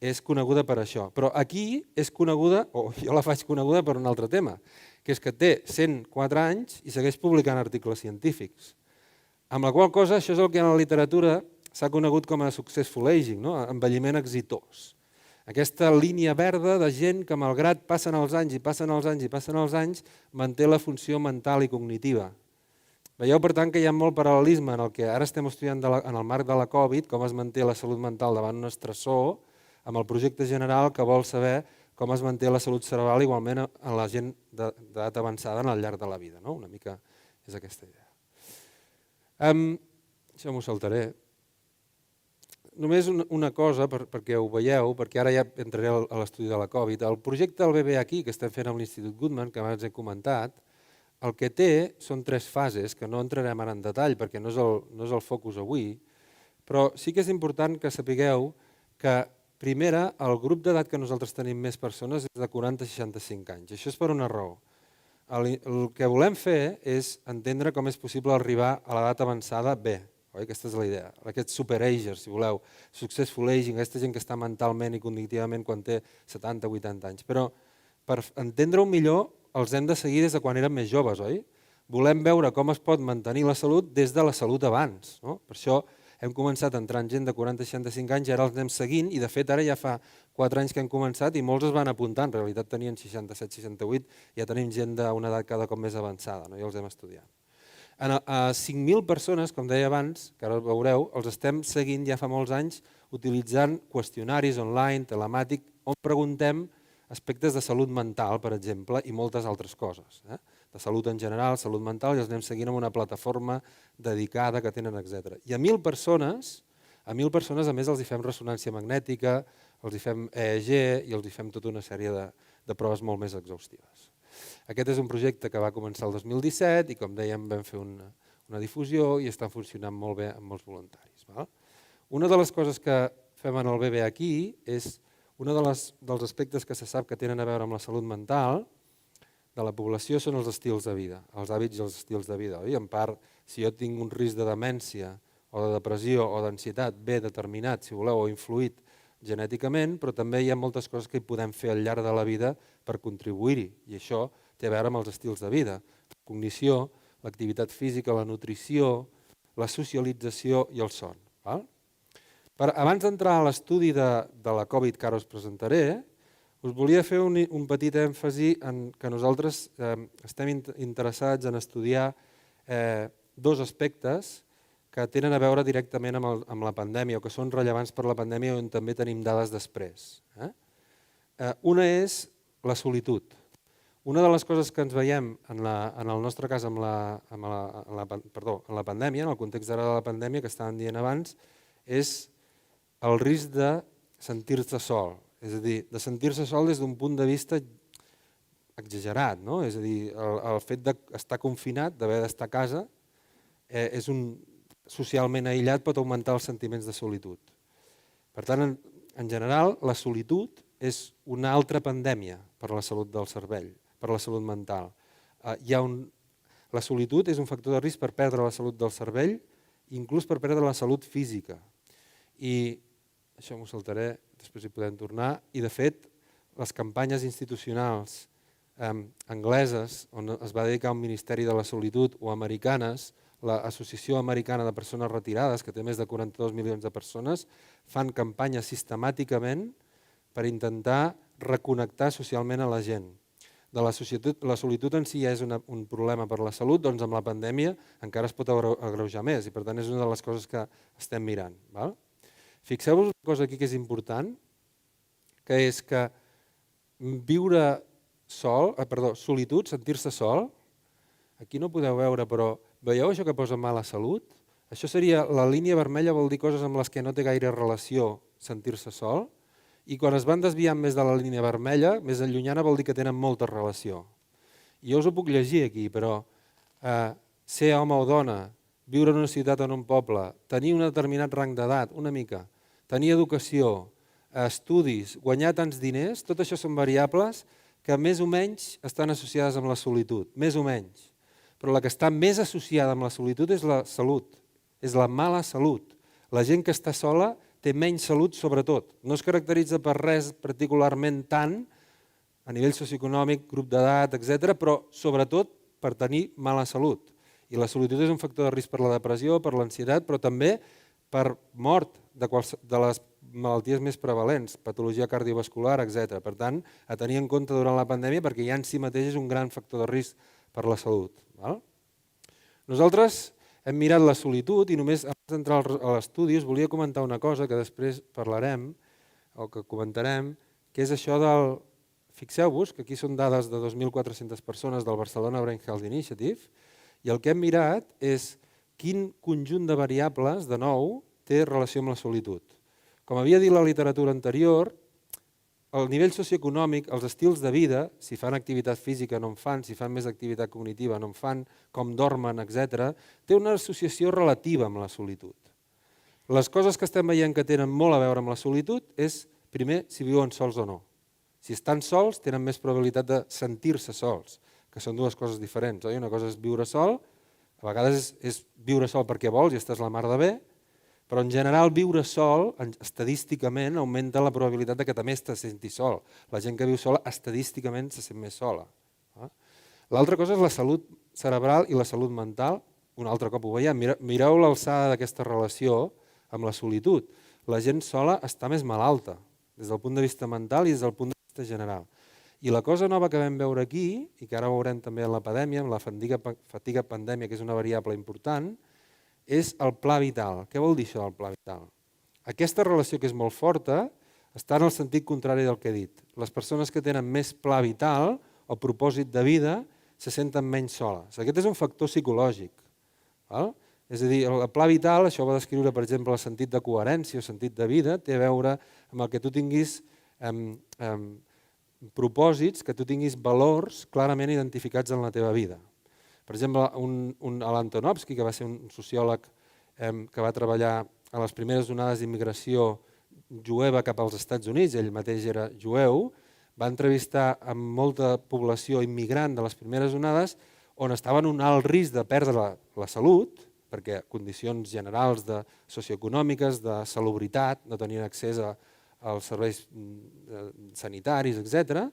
és coneguda per això. Però aquí és coneguda, o jo la faig coneguda per un altre tema, que és que té 104 anys i segueix publicant articles científics. Amb la qual cosa, això és el que en la literatura s'ha conegut com a successful aging, envelliment exitós. Aquesta línia verda de gent que malgrat passen els anys i passen els anys i passen els anys, manté la funció mental i cognitiva. Veieu, per tant, que hi ha molt paral·lelisme en el que ara estem estudiant en el marc de la Covid, com es manté la salut mental davant un estressor, amb el projecte general que vol saber com es manté la salut cerebral igualment en la gent d'edat avançada al llarg de la vida. Una mica és aquesta idea. Això m'ho saltaré. Només una cosa perquè ho veieu, perquè ara ja entraré a l'estudi de la Covid. El projecte del bebè aquí, que estem fent amb l'Institut Goodman, que abans he comentat, el que té són 3 fases, que no entrarem ara en detall perquè no és el focus avui, però sí que és important que sapigueu que primera, el grup d'edat que nosaltres tenim més persones és de 40 a 65 anys. Això és per una raó. El que volem fer és entendre com és possible arribar a l'edat avançada bé. Aquesta és la idea. Aquests superagers, si voleu, successful aging, aquesta gent que està mentalment i cognitivament quan té 70 o 80 anys. Però per entendre-ho millor els hem de seguir des de quan érem més joves, oi? Volem veure com es pot mantenir la salut des de la salut abans. No? Per això hem començat entrant gent de 40-65 anys i ara els anem seguint i de fet ara ja fa 4 anys que hem començat i molts es van apuntar, en realitat tenien 67-68, ja tenim gent d'una edat cada cop més avançada, no? I els hem estudiat. A 5.000 persones, com deia abans, que ara veureu, els estem seguint ja fa molts anys utilitzant qüestionaris online, telemàtic, on preguntem aspectes de salut mental, per exemple, i moltes altres coses. De salut en general, salut mental, i els anem seguint amb una plataforma dedicada que tenen, etc. I a 1.000 persones, a més els hi fem ressonància magnètica, els hi fem EEG i els hi fem tota una sèrie de proves molt més exhaustives. Aquest és un projecte que va començar el 2017 i, com dèiem, vam fer una difusió i està funcionant molt bé amb molts voluntaris. Una de les coses que fem en el BB aquí és un dels aspectes que se sap que tenen a veure amb la salut mental de la població són els estils de vida, els hàbits i els estils de vida. En part, si jo tinc un risc de demència o de depressió o d'ansietat bé determinat, si voleu, o influït genèticament, però també hi ha moltes coses que hi podem fer al llarg de la vida per contribuir-hi, i això té a veure amb els estils de vida. La cognició, l'activitat física, la nutrició, la socialització i el son. Abans d'entrar a l'estudi de la Covid que ara us presentaré, us volia fer un petit èmfasi en que nosaltres estem interessats en estudiar dos aspectes que tenen a veure directament amb la pandèmia o que són rellevants per la pandèmia on també tenim dades després. Una és la solitud. Una de les coses que ens veiem, en el nostre cas, en la pandèmia, en el context de la pandèmia que estàvem dient abans, és el risc de sentir-se sol. És a dir, de sentir-se sol des d'un punt de vista exagerat. És a dir, el fet d'estar confinat, d'haver d'estar a casa, és socialment aïllat, pot augmentar els sentiments de solitud. Per tant, en general, la solitud és una altra pandèmia per la salut del cervell, per la salut mental. La solitud és un factor de risc per perdre la salut del cervell, inclús per perdre la salut física. I això m'ho saltaré, després hi podem tornar, i de fet, les campanyes institucionals angleses, on es va dedicar un Ministeri de la Solitud, o americanes, l'Associació Americana de Persones Retirades, que té més de 42 milions de persones, fan campanyes sistemàticament per intentar reconnectar socialment a la gent. La solitud en si ja és un problema per la salut, doncs amb la pandèmia encara es pot agreujar més i per tant és una de les coses que estem mirant. Fixeu-vos una cosa aquí que és important, que és que viure solitud, sentir-se sol, aquí no podeu veure, però veieu això que posa mala salut? Això seria, la línia vermella vol dir coses amb les que no té gaire relació sentir-se sol, i quan es van desviant més de la línia vermella, més allunyana, vol dir que tenen molta relació. I jo us ho puc llegir aquí, però ser home o dona, viure en una ciutat o en un poble, tenir un determinat rang d'edat, una mica, tenir educació, estudis, guanyar tants diners, tot això són variables que més o menys estan associades amb la solitud, més o menys. Però la que està més associada amb la solitud és la salut, és la mala salut. La gent que està sola té menys salut sobretot. No es caracteritza per res particularment tant, a nivell socioeconòmic, grup d'edat, etc., però sobretot per tenir mala salut. I la solitud és un factor de risc per la depressió, per l'ansietat, però també per mort de les malalties més prevalents, patologia cardiovascular, etc. Per tant, a tenir en compte durant la pandèmia perquè ja en si mateix és un gran factor de risc per la salut. Nosaltres hem mirat la solitud i només abans d'entrar a l'estudi us volia comentar una cosa que després parlarem o que comentarem, que és això del... Fixeu-vos que aquí són dades de 2.400 persones del Barcelona Brain Health Initiative i el que hem mirat és quin conjunt de variables, de nou, té relació amb la solitud. Com havia dit la literatura anterior, el nivell socioeconòmic, els estils de vida, si fan activitat física no en fan, si fan més activitat cognitiva no en fan, com dormen, etc., té una associació relativa amb la solitud. Les coses que estem veient que tenen molt a veure amb la solitud és, primer, si viuen sols o no. Si estan sols, tenen més probabilitat de sentir-se sols, que són dues coses diferents. Una cosa és viure sol, a vegades és viure sol perquè vols i estàs la mar de bé, però en general viure sol, estadísticament, augmenta la probabilitat de que també te sentis sol. La gent que viu sola, estadísticament, se sent més sola. L'altra cosa és la salut cerebral i la salut mental. Un altre cop ho veiem. Mireu l'alçada d'aquesta relació amb la solitud. La gent sola està més malalta, des del punt de vista mental i des del punt de vista general. I la cosa nova que vam veure aquí, i que ara veurem també en la pandèmia, amb la fatiga pandèmia, que és una variable important, és el pla vital. Què vol dir això del pla vital? Aquesta relació, que és molt forta, està en el sentit contrari del que he dit. Les persones que tenen més pla vital o propòsit de vida se senten menys soles. Aquest és un factor psicològic. És a dir, el pla vital, això va descriure, per exemple, el sentit de coherència o sentit de vida, té a veure amb el que tu tinguis propòsits, que tu tinguis valors clarament identificats en la teva vida. Per exemple, l'Antonovsky, que va ser un sociòleg que va treballar a les primeres onades d'immigració jueva cap als Estats Units, ell mateix era jueu, va entrevistar amb molta població immigrant de les primeres onades on estava en un alt risc de perdre la salut, perquè condicions generals socioeconòmiques, de salubritat, no tenien accés als serveis sanitaris, etc.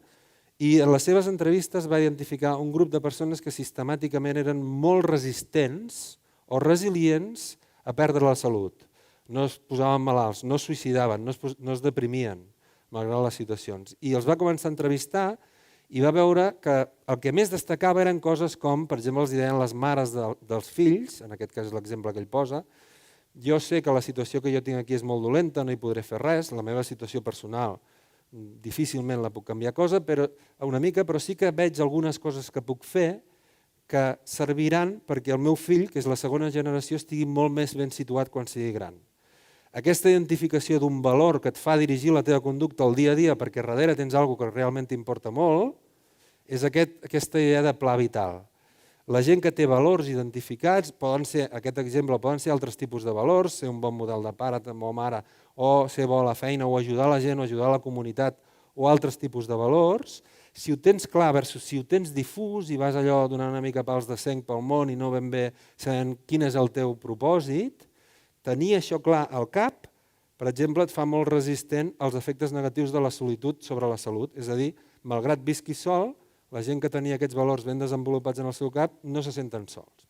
I en les seves entrevistes va identificar un grup de persones que sistemàticament eren molt resistents o resilients a perdre la salut. No es posaven malalts, no es suïcidaven, no es deprimien, malgrat les situacions. I els va començar a entrevistar i va veure que el que més destacava eren coses com, per exemple, els deien les mares dels fills, en aquest cas és l'exemple que ell posa, jo sé que la situació que jo tinc aquí és molt dolenta, no hi podré fer res, la meva situació personal difícilment la puc canviar una mica, però sí que veig algunes coses que puc fer que serviran perquè el meu fill, que és la segona generació, estigui molt més ben situat quan sigui gran. Aquesta identificació d'un valor que et fa dirigir la teva conducta al dia a dia perquè darrere tens alguna cosa que realment t'importa molt, és aquesta idea de pla vital. La gent que té valors identificats, poden ser, aquest exemple, poden ser altres tipus de valors, ser un bon model de pare o mare, o ser bo a la feina, o ajudar la gent, o ajudar la comunitat, o altres tipus de valors. Si ho tens clar versus si ho tens difús i vas allò donant una mica pals de senc pel món i no ben bé sabent quin és el teu propòsit, tenir això clar al cap, per exemple, et fa molt resistent als efectes negatius de la solitud sobre la salut. És a dir, malgrat visqui sol, la gent que tenia aquests valors ben desenvolupats en el seu cap no se senten sols.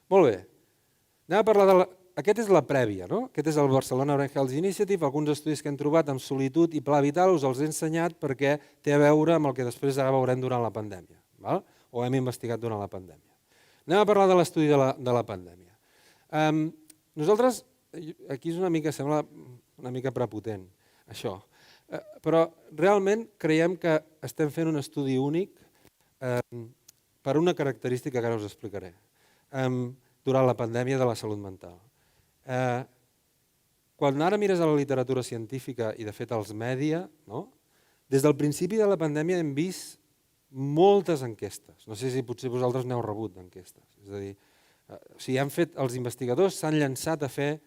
Molt bé. Anem a parlar Aquest és la prèvia, no? Aquest és el Barcelona Brain Health Initiative, alguns estudis que hem trobat amb solitud i pla vital us els he ensenyat perquè té a veure amb el que després ara veurem durant la pandèmia, o hem investigat durant la pandèmia. Anem a parlar de l'estudi de la pandèmia. Nosaltres, aquí és sembla una mica prepotent, això, però realment creiem que estem fent un estudi únic per una característica que ara us explicaré, durant la pandèmia de la salut mental. Quan ara mires a la literatura científica i de fet als mèdia, des del principi de la pandèmia hem vist moltes enquestes. No sé si potser vosaltres n'heu rebut d'enquestes. És a dir, els investigadors s'han llançat a fer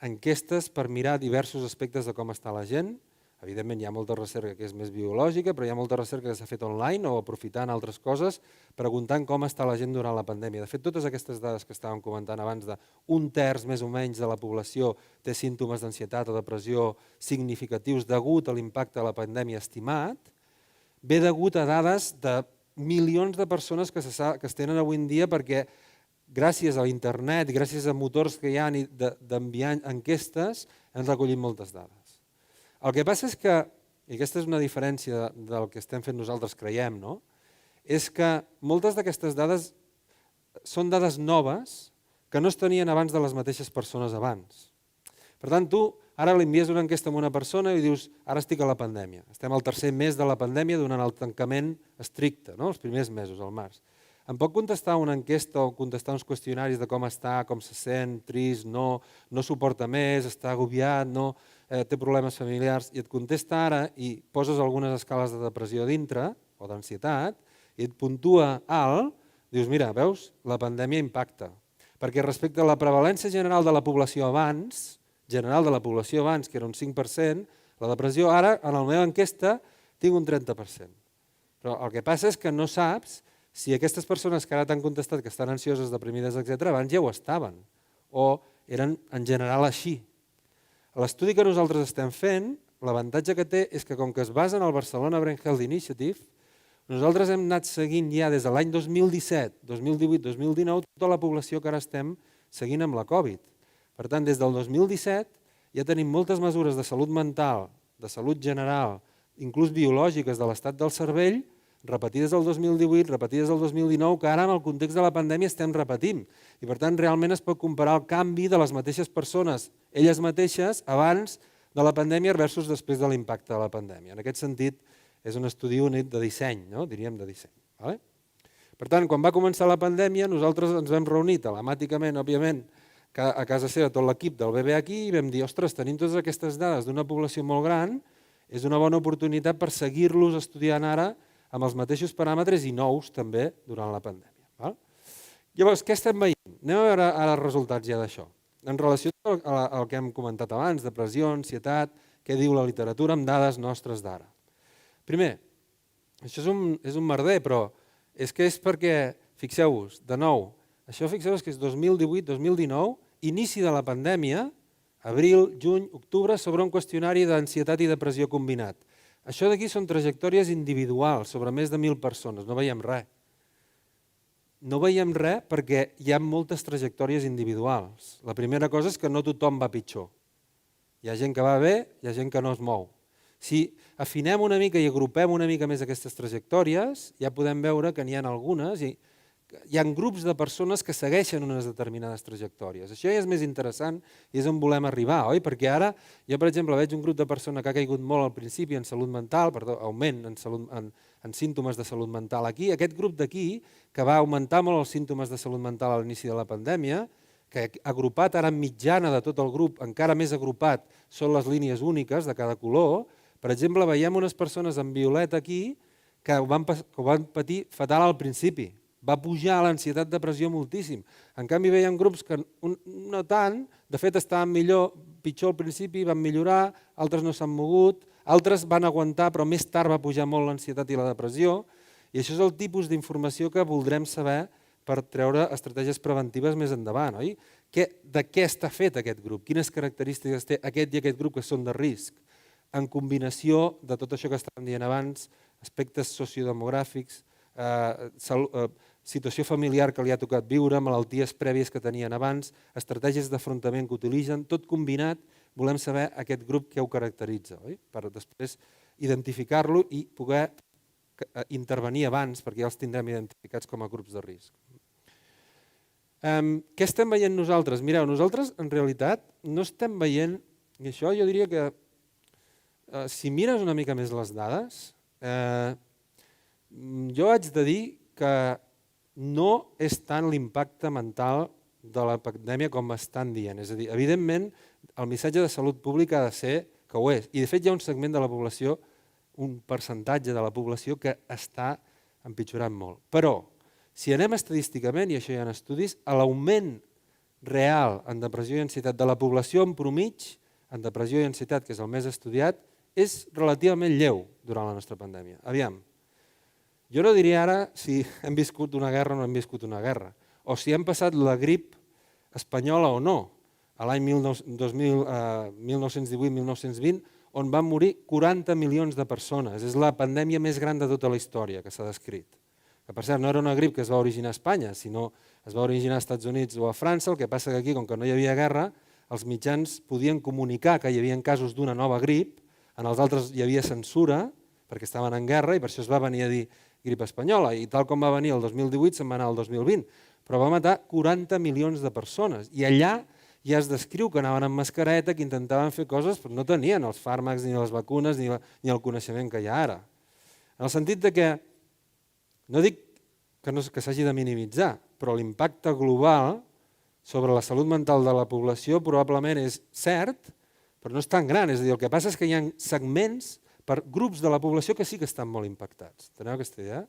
enquestes per mirar diversos aspectes de com està la gent. Evidentment hi ha molta recerca que és més biològica, però hi ha molta recerca que s'ha fet online o aprofitant altres coses, preguntant com està la gent durant la pandèmia. De fet, totes aquestes dades que estàvem comentant abans d'un terç més o menys de la població té símptomes d'ansietat o depressió significatius degut a l'impacte de la pandèmia estimat, ve degut a dades de milions de persones que es tenen avui en dia perquè gràcies a l'internet, gràcies a motors que hi ha d'enviar enquestes, hem recollit moltes dades. El que passa és que, i aquesta és una diferència del que estem fent nosaltres creiem, és que moltes d'aquestes dades són dades noves que no es tenien abans de les mateixes persones abans. Per tant, tu ara li envies una enquesta a una persona i dius ara estic a la pandèmia. Estem al tercer mes de la pandèmia donant el tancament estricte, els primers mesos, al març. Em pot contestar una enquesta o contestar uns qüestionaris de com està, com se sent, trist, no suporta més, està agobiat, té problemes familiars, i et contesta ara i poses algunes escales de depressió dintre o d'ansietat i et puntua alt, dius, mira, veus, la pandèmia impacta. Perquè respecte a la prevalència general de la població abans, que era un 5%, la depressió ara, en la meva enquesta, tinc un 30%. Però el que passa és que no saps si aquestes persones que ara t'han contestat que estan ansioses, deprimides, etc., abans ja ho estaven, o eren en general així. L'estudi que nosaltres estem fent, l'avantatge que té és que com que es basa en el Barcelona Brain Health Initiative, nosaltres hem anat seguint ja des de l'any 2017, 2018, 2019, tota la població que ara estem seguint amb la Covid. Per tant, des del 2017 ja tenim moltes mesures de salut mental, de salut general, inclús biològiques de l'estat del cervell, repetides el 2018, repetides el 2019, que ara en el context de la pandèmia estem repetint. I per tant, realment es pot comparar el canvi de les mateixes persones, elles mateixes, abans de la pandèmia versus després de l'impacte de la pandèmia. En aquest sentit, és un estudi únic de disseny, diríem de disseny. Per tant, quan va començar la pandèmia, nosaltres ens vam reunir telemàticament, òbviament, a casa seva tot l'equip del BB aquí i vam dir, ostres, tenim totes aquestes dades d'una població molt gran, és una bona oportunitat per seguir-los estudiant ara amb els mateixos paràmetres i nous també durant la pandèmia. Llavors, què estem veient? Anem a veure ara els resultats ja d'això. En relació al que hem comentat abans, depressió, ansietat, què diu la literatura amb dades nostres d'ara. Primer, això és un merder, però és que és perquè, fixeu-vos, de nou, això fixeu-vos que és 2018-2019, inici de la pandèmia, abril, juny, octubre, sobre un qüestionari d'ansietat i depressió combinat. Això d'aquí són trajectòries individuals sobre més de 1.000 persones, no veiem res. No veiem res perquè hi ha moltes trajectòries individuals. La primera cosa és que no tothom va pitjor. Hi ha gent que va bé, hi ha gent que no es mou. Si afinem una mica i agrupem una mica més aquestes trajectòries, ja podem veure que n'hi ha algunes i hi ha grups de persones que segueixen unes determinades trajectòries. Això ja és més interessant i és on volem arribar, oi? Perquè ara jo, per exemple, veig un grup de persones que ha caigut molt al principi en salut mental, augment en símptomes de salut mental aquí. Aquest grup d'aquí, que va augmentar molt els símptomes de salut mental a l'inici de la pandèmia, que agrupat ara en mitjana de tot el grup, encara més agrupat, són les línies úniques de cada color. Per exemple, veiem unes persones en violet aquí que ho van patir fatal al principi. Va pujar l'ansietat, depressió moltíssim. En canvi, veiem grups que no tant, de fet estaven pitjor al principi, van millorar, altres no s'han mogut, altres van aguantar, però més tard va pujar molt l'ansietat i la depressió, i això és el tipus d'informació que voldrem saber per treure estratègies preventives més endavant, oi? De què està fet aquest grup? Quines característiques té aquest i aquest grup que són de risc? En combinació de tot això que estàvem dient abans, aspectes sociodemogràfics, situació familiar que li ha tocat viure, malalties prèvies que tenien abans, estratègies d'afrontament que utilitzen, tot combinat, volem saber aquest grup què ho caracteritza, oi? Per després identificar-lo i poder intervenir abans, perquè ja els tindrem identificats com a grups de risc. Què estem veient nosaltres? Mireu, nosaltres en realitat no estem veient, i això jo diria que si mires una mica més les dades, jo haig de dir que no és tant l'impacte mental de la pandèmia com estan dient. És a dir, evidentment, el missatge de salut pública ha de ser que ho és. I de fet hi ha un segment de la població, un percentatge de la població que està empitjorant molt. Però, si anem estadísticament, i això hi ha estudis, l'augment real en depressió i ansietat de la població en promig, en depressió i ansietat, que és el més estudiat, és relativament lleu durant la nostra pandèmia. Aviam, jo no diria ara si hem viscut una guerra o no hem viscut una guerra, o si hem passat la grip espanyola o no, a l'any 1918-1920, on van morir 40 milions de persones. És la pandèmia més gran de tota la història que s'ha descrit. Que, per cert, no era una grip que es va originar a Espanya, sinó es va originar als Estats Units o a França. El que passa que aquí, com que no hi havia guerra, els mitjans podien comunicar que hi havia casos d'una nova grip, en els altres hi havia censura, perquè estaven en guerra, i per això es va venir a dir grip espanyola, i tal com va venir el 2018 se'n va anar el 2020, però va matar 40 milions de persones, i allà ja es descriu que anaven amb mascareta, que intentaven fer coses, però no tenien els fàrmacs, ni les vacunes, ni el coneixement que hi ha ara. En el sentit que, no dic que s'hagi de minimitzar, però l'impacte global sobre la salut mental de la població probablement és cert, però no és tan gran. És a dir, el que passa és que hi ha segments per grups de la població que sí que estan molt impactats. Teniu aquesta idea?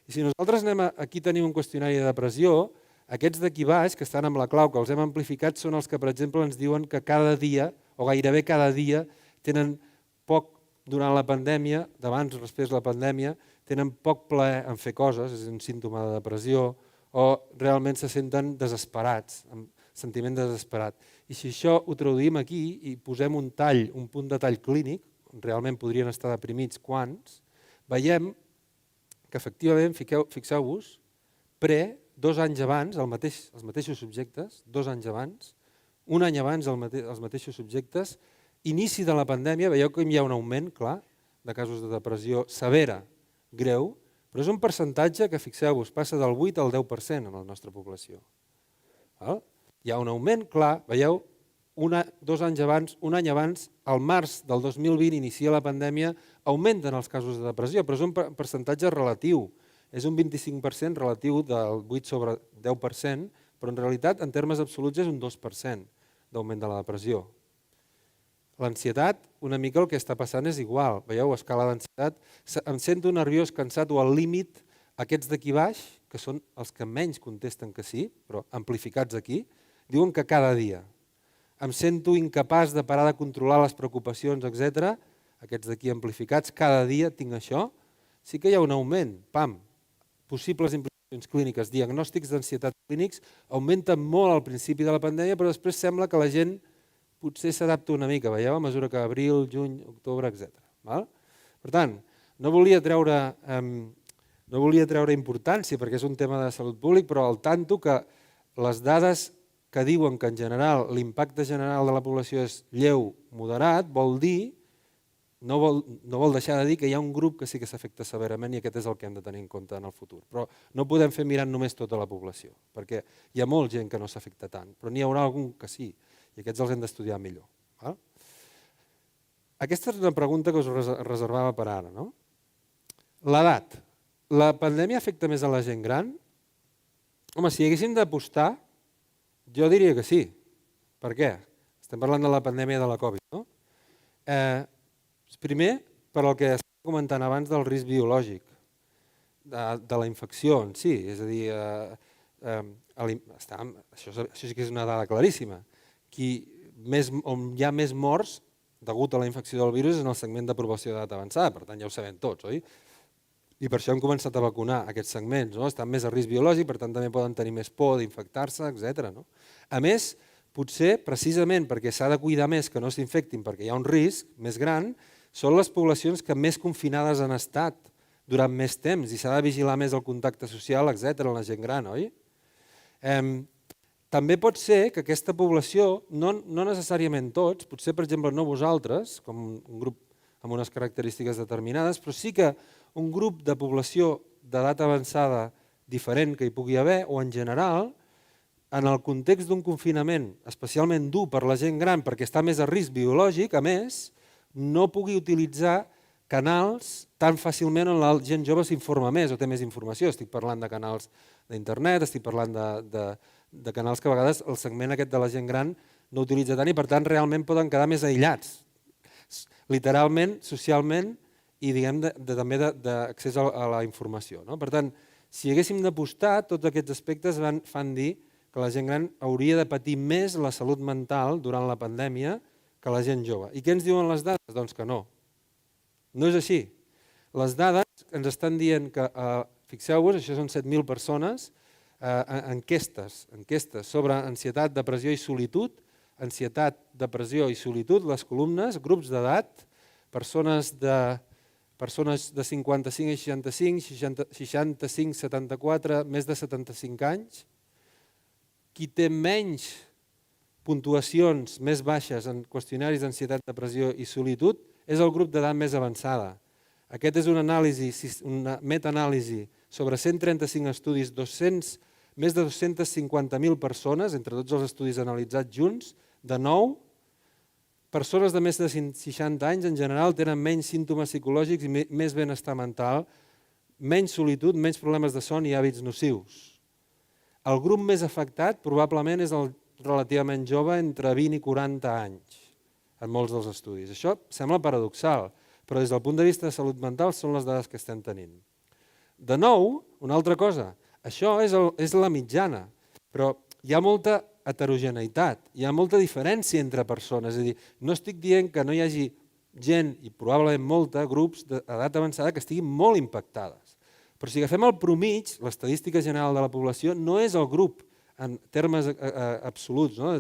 I si nosaltres aquí tenim un qüestionari de depressió, aquests d'aquí baix, que estan amb la clau, que els hem amplificat, són els que, per exemple, ens diuen que cada dia, o gairebé cada dia, tenen poc, durant la pandèmia, d'abans o després de la pandèmia, tenen poc plaer en fer coses, és un símptoma de depressió, o realment se senten desesperats, amb sentiment desesperat. I si això ho traduïm aquí i posem un tall, un punt de tall clínic, realment podrien estar deprimits quants, veiem que efectivament, fixeu-vos, 2 anys abans, els mateixos subjectes, 2 anys abans, un any abans els mateixos subjectes, inici de la pandèmia, veieu que hi ha un augment, clar, de casos de depressió severa, greu, però és un percentatge que, fixeu-vos, passa del 8 al 10% en la nostra població. Hi ha un augment, clar, veieu, 2 anys abans, un any abans, al març del 2020 inicia la pandèmia, augmenten els casos de depressió, però és un percentatge relatiu, és un 25% relatiu del 8 sobre 10%, però en realitat, en termes absoluts, és un 2% d'augment de la depressió. L'ansietat, una mica el que està passant és igual, veieu, escala d'ansietat, em sento nerviós, cansat o al límit, aquests d'aquí baix, que són els que menys contesten que sí, però amplificats aquí, diuen que cada dia. Em sento incapaç de parar de controlar les preocupacions, etc. Aquests d'aquí amplificats, cada dia tinc això, sí que hi ha un augment, pam, possibles implicacions clíniques, diagnòstics d'ansietat clínics augmenten molt al principi de la pandèmia, però després sembla que la gent potser s'adapta una mica, veieu, a mesura que abril, juny, octubre, etc. Per tant, no volia treure importància perquè és un tema de salut públic, però al tanto que les dades que diuen que en general l'impacte general de la població és lleu, moderat, vol dir, no vol deixar de dir que hi ha un grup que sí que s'afecta severament i aquest és el que hem de tenir en compte en el futur. Però no podem fer mirant només tota la població, perquè hi ha molta gent que no s'afecta tant, però n'hi haurà algun que sí, i aquests els hem d'estudiar millor. Aquesta és una pregunta que us reservava per ara. L'edat. La pandèmia afecta més a la gent gran? Home, si haguéssim d'apostar, jo diria que sí. Per què? Estem parlant de la pandèmia de la Covid, no? Primer, per el que estava comentant abans del risc biològic, de la infecció en si, és a dir, això sí que és una dada claríssima, on hi ha més morts degut a la infecció del virus és en el segment de població d'edat avançada, per tant ja ho sabem tots, oi? I per això hem començat a vacunar aquests segments, estan més a risc biològic, per tant també poden tenir més por d'infectar-se, etc. A més, potser precisament perquè s'ha de cuidar més que no s'infectin perquè hi ha un risc més gran, són les poblacions que més confinades han estat durant més temps i s'ha de vigilar més el contacte social, etc. en la gent gran, oi? També pot ser que aquesta població, no necessàriament tots, potser per exemple no vosaltres, com un grup amb unes característiques determinades, però sí que un grup de població d'edat avançada diferent que hi pugui haver, o en general, en el context d'un confinament especialment dur per la gent gran perquè està més a risc biològic, a més, no pugui utilitzar canals tan fàcilment on la gent jove s'informa més o té més informació. Estic parlant de canals d'internet, estic parlant de canals que a vegades el segment aquest de la gent gran no utilitza tant i per tant realment poden quedar més aïllats, literalment, socialment i també d'accés a la informació. Per tant, si haguéssim d'apostar, tots aquests aspectes fan dir que la gent gran hauria de patir més la salut mental durant la pandèmia que la gent jove. I què ens diuen les dades? Doncs que no. No és així. Les dades ens estan dient que, fixeu-vos, això són 7.000 persones, enquestes sobre ansietat, depressió i solitud, ansietat, depressió i solitud, les columnes, grups d'edat, persones de 55 a 65, 65 a 74, més de 75 anys, qui té menys puntuacions més baixes en qüestionaris d'ansietat, depressió i solitud és el grup d'edat més avançada. Aquest és una metaanàlisi sobre 135 estudis, més de 250.000 persones, entre tots els estudis analitzats junts, de nou, persones de més de 60 anys en general tenen menys símptomes psicològics i més benestar mental, menys solitud, menys problemes de son i hàbits nocius. El grup més afectat probablement és el relativament jove, entre 20 i 40 anys, en molts dels estudis. Això sembla paradoxal, però des del punt de vista de salut mental són les dades que estem tenint. De nou, una altra cosa, això és la mitjana, però hi ha molta heterogeneïtat, hi ha molta diferència entre persones, és a dir, no estic dient que no hi hagi gent, i probablement molta, grups d'edat avançada que estiguin molt impactades. Però si agafem el promig, l'estadística general de la població no és el grup en termes absoluts, no?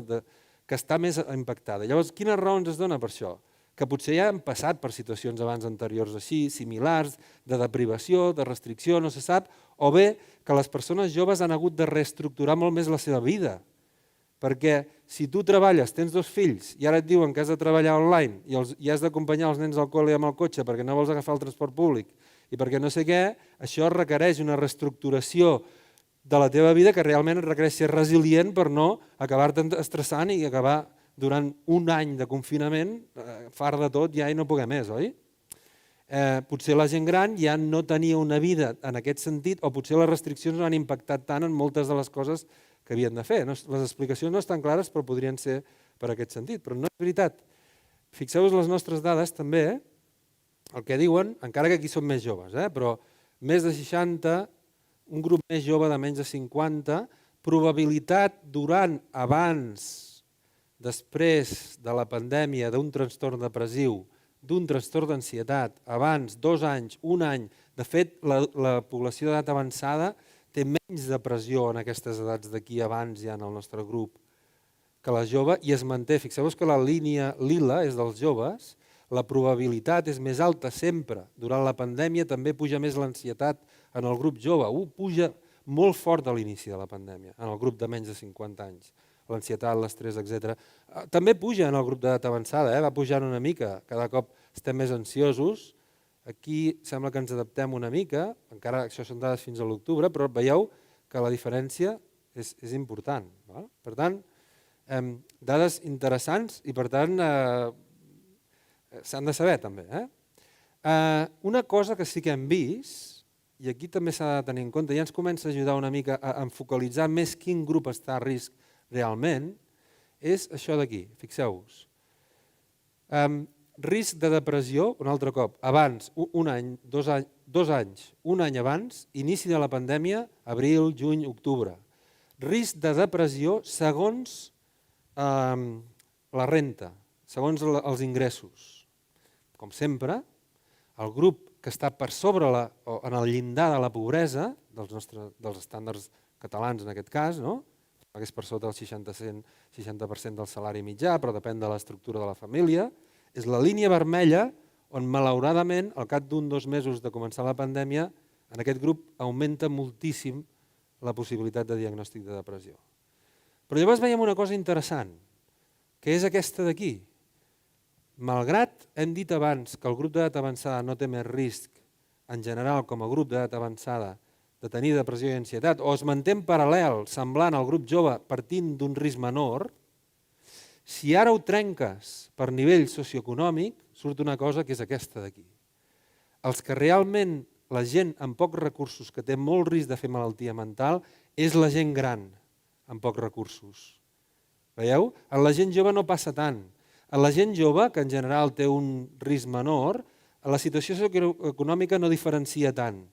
Que està més impactada. Llavors, quines raons es dona per això? Que potser ja han passat per situacions abans anteriors així, similars, de deprivació, de restricció, no se sap, o bé que les persones joves han hagut de reestructurar molt més la seva vida. Perquè si tu treballes, tens 2 fills i ara et diuen que has de treballar online i has d'acompanyar els nens al col·le amb el cotxe perquè no vols agafar el transport públic i perquè no sé què, això requereix una reestructuració de la teva vida que realment et requereix ser resilient per no acabar-te estressant i acabar durant un any de confinament, fart de tot, ja i no poder més, oi? Potser la gent gran ja no tenia una vida en aquest sentit, o potser les restriccions no han impactat tant en moltes de les coses que havien de fer. Les explicacions no estan clares, però podrien ser per aquest sentit. Però no és veritat. Fixeu-vos les nostres dades també, el que diuen, encara que aquí són més joves, però més de 60, un grup més jove de menys de 50, probabilitat durant, abans, després de la pandèmia d'un trastorn depressiu, d'un trastorn d'ansietat, abans, 2 anys, 1 any. De fet, la població d'edat avançada té menys depressió en aquestes edats d'aquí abans ja en el nostre grup que la jove i es manté. Fixeu-vos que la línia lila és dels joves, la probabilitat és més alta sempre. Durant la pandèmia també puja més l'ansietat en el grup jove. Puja molt fort a l'inici de la pandèmia, en el grup de menys de 50 anys. L'ansietat, l'estrès, etc. També puja en el grup d'edat avançada, va pujant una mica, cada cop estem més ansiosos. Aquí sembla que ens adaptem una mica, encara això són dades fins a l'octubre, però veieu que la diferència és important. Per tant, dades interessants i per tant s'han de saber també. Una cosa que sí que hem vist, i aquí també s'ha de tenir en compte, ja ens comença a ajudar una mica a focalitzar més quin grup està a risc realment, és això d'aquí, fixeu-vos. Risc de depressió, un altre cop, abans, 1 any, 2 anys, 1 any abans, inici de la pandèmia, abril, juny, octubre. Risc de depressió segons la renta, segons els ingressos. Com sempre, el grup que està per sobre en el llindar de la pobresa, dels estàndards catalans en aquest cas, que és per sota del 60% del salari mitjà, però depèn de l'estructura de la família, és la línia vermella on malauradament al cap d'1 o 2 mesos de començar la pandèmia en aquest grup augmenta moltíssim la possibilitat de diagnòstic de depressió. Però llavors veiem una cosa interessant, que és aquesta d'aquí. Malgrat hem dit abans que el grup d'edat avançada no té més risc en general com a grup d'edat avançada de tenir depressió i ansietat, o es manté en paral·lel, semblant al grup jove partint d'un risc menor, si ara ho trenques per nivell socioeconòmic, surt una cosa que és aquesta d'aquí. Els que realment, la gent amb pocs recursos, que té molt risc de fer malaltia mental, és la gent gran amb pocs recursos. Veieu? En la gent jove no passa tant. En la gent jove, que en general té un risc menor, la situació socioeconòmica no diferencia tant.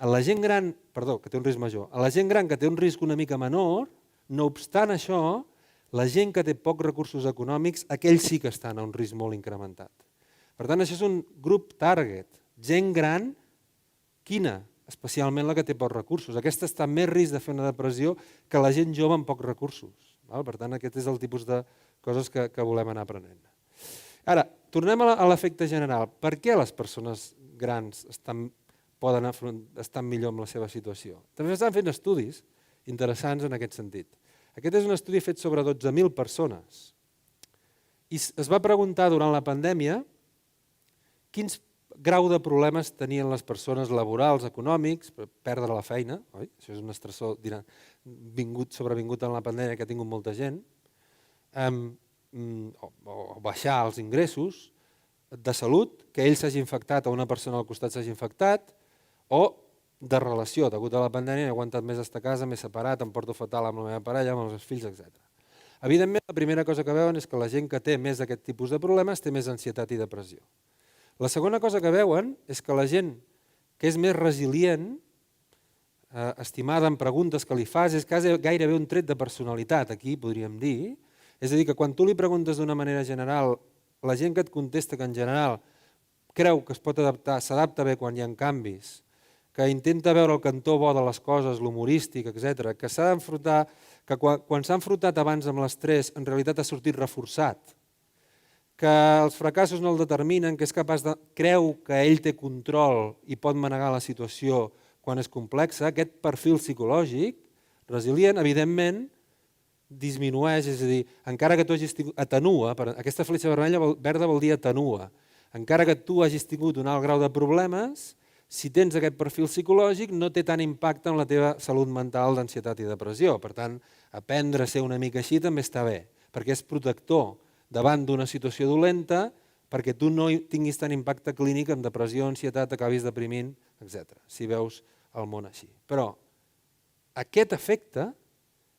En la gent gran, que té un risc major, en la gent gran que té un risc una mica menor, no obstant això, la gent que té pocs recursos econòmics, aquells sí que estan a un risc molt incrementat. Per tant, això és un grup target. Gent gran, quina? Especialment la que té pocs recursos. Aquesta està en més risc de fer una depressió que la gent jove amb pocs recursos. Per tant, aquest és el tipus de coses que volem anar aprenent. Ara, tornem a l'efecte general. Per què les persones grans poden estar millor amb la seva situació? També s'estan fent estudis interessants en aquest sentit. Aquest és un estudi fet sobre 12.000 persones i es va preguntar durant la pandèmia quins grau de problemes tenien les persones laborals, econòmics, perdre la feina, oi? Això és un estressor sobrevingut en la pandèmia que ha tingut molta gent, o baixar els ingressos, de salut, que ell s'hagi infectat o una persona al costat s'hagi infectat, o de relació, degut a la pandèmia he aguantat més estar a casa, m'he separat, em porto fatal amb la meva parella, amb els meus fills, etc. Evidentment, la primera cosa que veuen és que la gent que té més d'aquest tipus de problemes té més ansietat i depressió. La segona cosa que veuen és que la gent que és més resilient, estimada en preguntes que li fas, és gairebé un tret de personalitat, aquí podríem dir. És a dir, que quan tu li preguntes d'una manera general la gent que et contesta que en general creu que es pot adaptar, s'adapta bé quan hi ha canvis, que intenta veure el cantó bo de les coses, l'humorístic, etc., que s'ha d'enfrontar, que quan s'ha enfrontat abans amb l'estrès en realitat ha sortit reforçat, que els fracassos no el determinen, que és capaç de... creu que ell té control i pot manegar la situació quan és complexa, aquest perfil psicològic resilient, evidentment, disminueix, és a dir, encara que tu hagis tingut... atenua, aquesta fletxa verda vol dir atenua, encara que tu hagis tingut un alt grau de problemes, si tens aquest perfil psicològic no té tant impacte en la teva salut mental d'ansietat i depressió. Per tant, aprendre a ser una mica així també està bé, perquè és protector davant d'una situació dolenta, perquè tu no tinguis tant impacte clínic en depressió, ansietat, acabis deprimint, etc. Si veus el món així. Però aquest efecte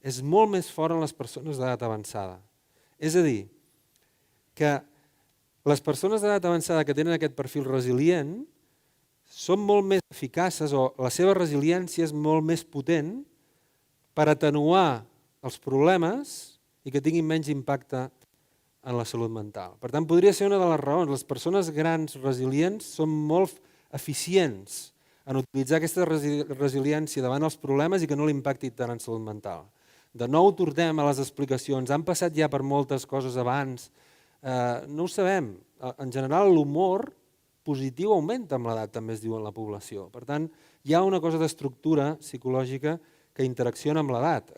és molt més fort en les persones d'edat avançada. És a dir, que les persones d'edat avançada que tenen aquest perfil resilient són molt més eficaces o la seva resiliència és molt més potent per atenuar els problemes i que tinguin menys impacte en la salut mental. Per tant, podria ser una de les raons. Les persones grans resilients són molt eficients en utilitzar aquesta resiliència davant els problemes i que no l'impacti tant en salut mental. De nou tornem a les explicacions. Han passat ja per moltes coses abans. No ho sabem. En general, l'humor positiu augmenta amb l'edat, també es diu en la població. Per tant, hi ha una cosa d'estructura psicològica que interacciona amb l'edat.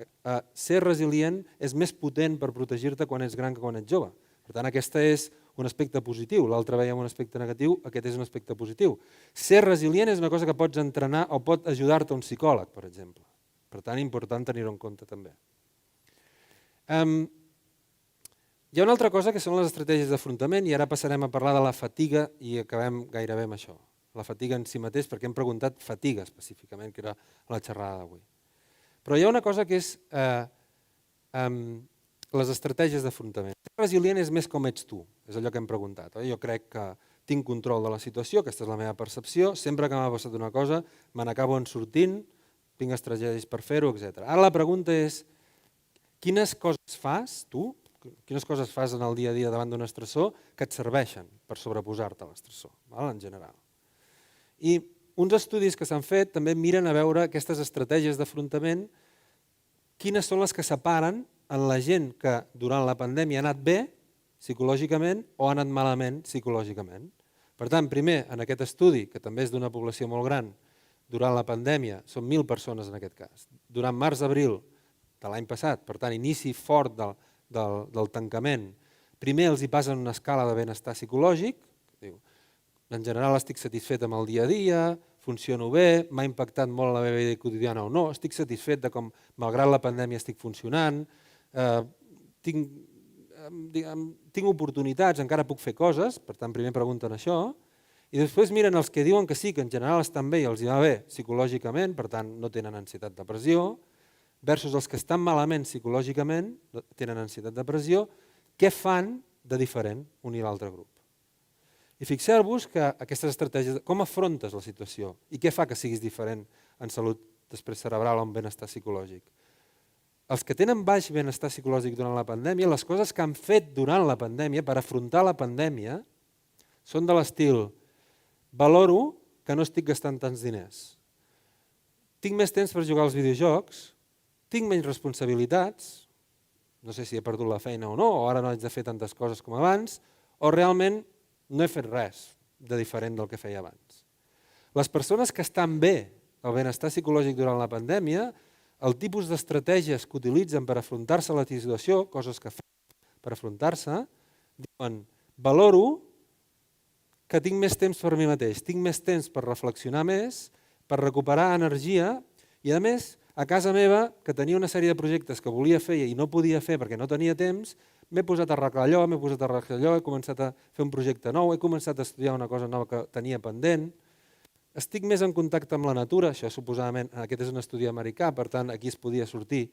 Ser resilient és més potent per protegir-te quan ets gran que quan ets jove. Per tant, aquest és un aspecte positiu. L'altre veiem un aspecte negatiu, aquest és un aspecte positiu. Ser resilient és una cosa que pots entrenar o pot ajudar-te un psicòleg, per exemple. Per tant, important tenir-ho en compte també. Hi ha una altra cosa que són les estratègies d'afrontament i ara passarem a parlar de la fatiga i acabem gairebé amb això. La fatiga en si mateix, perquè hem preguntat fatiga específicament, que era la xerrada d'avui. Però hi ha una cosa que és les estratègies d'afrontament. Ser resilient és més com ets tu, és allò que hem preguntat. Jo crec que tinc control de la situació, aquesta és la meva percepció, sempre que m'ha passat una cosa me n'acabo en sortint, tinc estratègies per fer-ho, etc. Ara la pregunta és, quines coses fas tu, quines coses fas en el dia a dia davant d'un estressor que et serveixen per sobreposar-te a l'estressor, en general. I uns estudis que s'han fet també miren a veure aquestes estratègies d'afrontament, quines són les que separen en la gent que durant la pandèmia ha anat bé psicològicament o ha anat malament psicològicament. Per tant, primer, en aquest estudi, que també és d'una població molt gran, durant la pandèmia, són 1.000 persones en aquest cas, durant març-abril de l'any passat, per tant, inici fort del tancament, primer els hi passen una escala de benestar psicològic, diu, en general estic satisfet amb el dia a dia, funciono bé, m'ha impactat molt la meva vida quotidiana o no, estic satisfet de com, malgrat la pandèmia, estic funcionant, tinc oportunitats, encara puc fer coses, per tant, primer pregunten això, i després miren els que diuen que sí, que en general estan bé i els hi va bé psicològicament, per tant, no tenen ansietat, depressió, versus els que estan malament psicològicament, tenen ansietat, depressió, què fan de diferent un i l'altre grup? I fixeu-vos que aquestes estratègies, com afrontes la situació i què fa que siguis diferent en salut després cerebral o en benestar psicològic. Els que tenen baix benestar psicològic durant la pandèmia, les coses que han fet durant la pandèmia per afrontar la pandèmia són de l'estil, valoro que no estic gastant tants diners, tinc més temps per jugar als videojocs, tinc menys responsabilitats, no sé si he perdut la feina o no, o ara no haig de fer tantes coses com abans, o realment no he fet res de diferent del que feia abans. Les persones que estan bé el benestar psicològic durant la pandèmia, el tipus d'estratègies que utilitzen per afrontar-se a la situació, coses que fan per afrontar-se, diuen, valoro que tinc més temps per mi mateix, tinc més temps per reflexionar més, per recuperar energia i a més, a casa meva, que tenia una sèrie de projectes que volia fer i no podia fer perquè no tenia temps, m'he posat a arreglar allò, he començat a fer un projecte nou, he començat a estudiar una cosa nova que tenia pendent, estic més en contacte amb la natura, això suposadament, aquest és un estudi americà, per tant aquí es podia sortir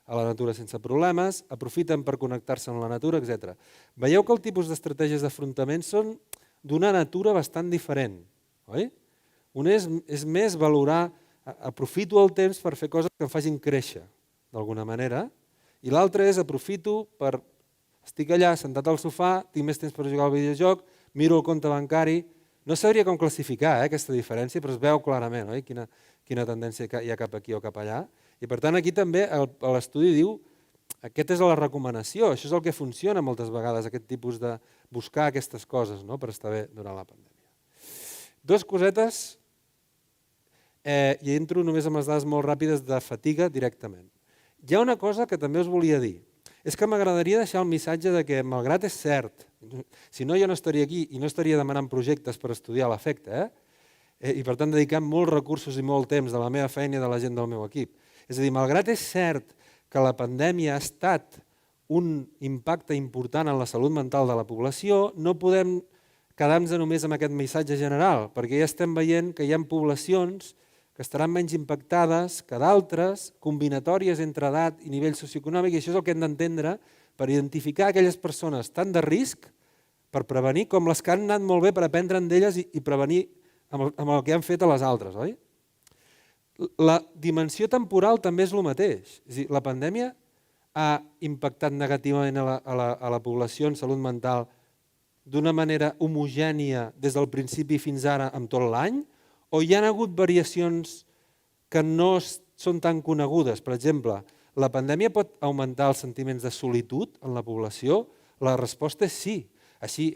a la natura sense problemes, aprofiten per connectar-se amb la natura, etc. Veieu que el tipus d'estratègies d'afrontament són d'una natura bastant diferent, oi? Un és més valorar, aprofito el temps per fer coses que em facin créixer, d'alguna manera, i l'altre és aprofito per Estic allà, sentat al sofà, tinc més temps per jugar al videojoc, miro el compte bancari. No sabria com classificar aquesta diferència, però es veu clarament quina tendència hi ha cap aquí o cap allà. I per tant aquí també l'estudi diu aquesta és la recomanació, això és el que funciona moltes vegades, aquest tipus de buscar aquestes coses per estar bé durant la pandèmia. Dues cosetes, i entro només amb les dades molt ràpides de fatiga directament. Hi ha una cosa que també us volia dir, és que m'agradaria deixar el missatge de que, malgrat és cert, si no jo no estaria aquí i no estaria demanant projectes per estudiar l'efecte, i per tant dedicant molts recursos i molt temps de la meva feina i de la gent del meu equip. És a dir, malgrat és cert que la pandèmia ha estat un impacte important en la salut mental de la població, no podem quedar-nos només amb aquest missatge general, perquè ja estem veient que hi ha poblacions que estaran menys impactades que d'altres, combinatòries entre edat i nivell socioeconòmic, i això és el que hem d'entendre per identificar aquelles persones tant de risc per prevenir com les que han anat molt bé per aprendre d'elles i prevenir amb el que han fet a les altres, oi? La dimensió temporal també és el mateix. És a dir, la pandèmia ha impactat negativament a la població en salut mental d'una manera homogènia des del principi fins ara amb tot l'any, o hi ha hagut variacions que no són tan conegudes? Per exemple, la pandèmia pot augmentar els sentiments de solitud en la població? La resposta és sí. Així,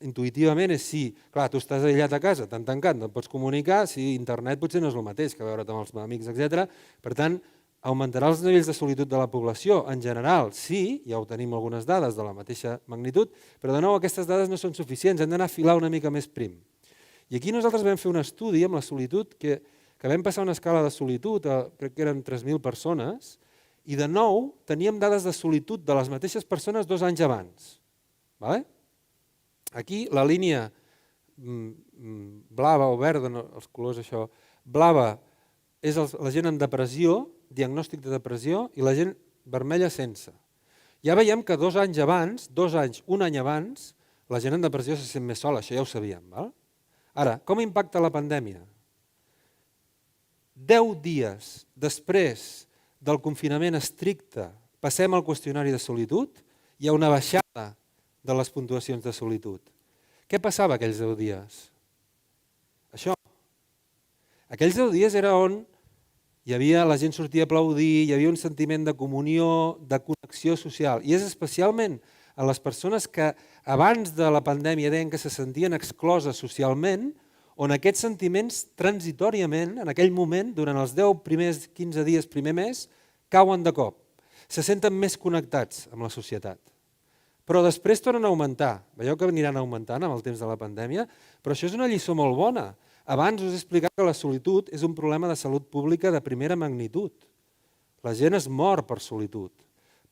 intuïtivament és sí. Clar, tu estàs aïllat a casa, tan tancat, no et pots comunicar, si internet potser no és el mateix que veure't amb els amics, etc. Per tant, augmentarà els nivells de solitud de la població? En general, sí, ja ho tenim algunes dades de la mateixa magnitud, però de nou aquestes dades no són suficients, hem d'anar a filar una mica més prim. I aquí nosaltres vam fer un estudi amb la solitud, que vam passar una escala de solitud, crec que eren 3.000 persones, i de nou teníem dades de solitud de les mateixes persones 2 anys abans. Aquí la línia blava o verda, els colors això, blava és la gent en depressió, diagnòstic de depressió, i la gent vermella sense. Ja veiem que 2 anys abans, 2 anys, un any abans, la gent en depressió se sent més sola, això ja ho sabíem. Ara, com impacta la pandèmia? 10 dies després del confinament estricte passem al qüestionari de solitud, hi ha una baixada de les puntuacions de solitud. Què passava aquells 10 dies? Això. Aquells 10 dies era on la gent sortia a aplaudir, hi havia un sentiment de comunió, de connexió social, i és especialment a les persones que abans de la pandèmia deien que se sentien excloses socialment, on aquests sentiments transitòriament, en aquell moment, durant els 10 primers 15 dies, primer mes, cauen de cop. Se senten més connectats amb la societat. Però després tornen a augmentar. Veieu que aniran augmentant amb el temps de la pandèmia, però això és una lliçó molt bona. Abans us he explicat que la solitud és un problema de salut pública de primera magnitud. La gent es mor per solitud,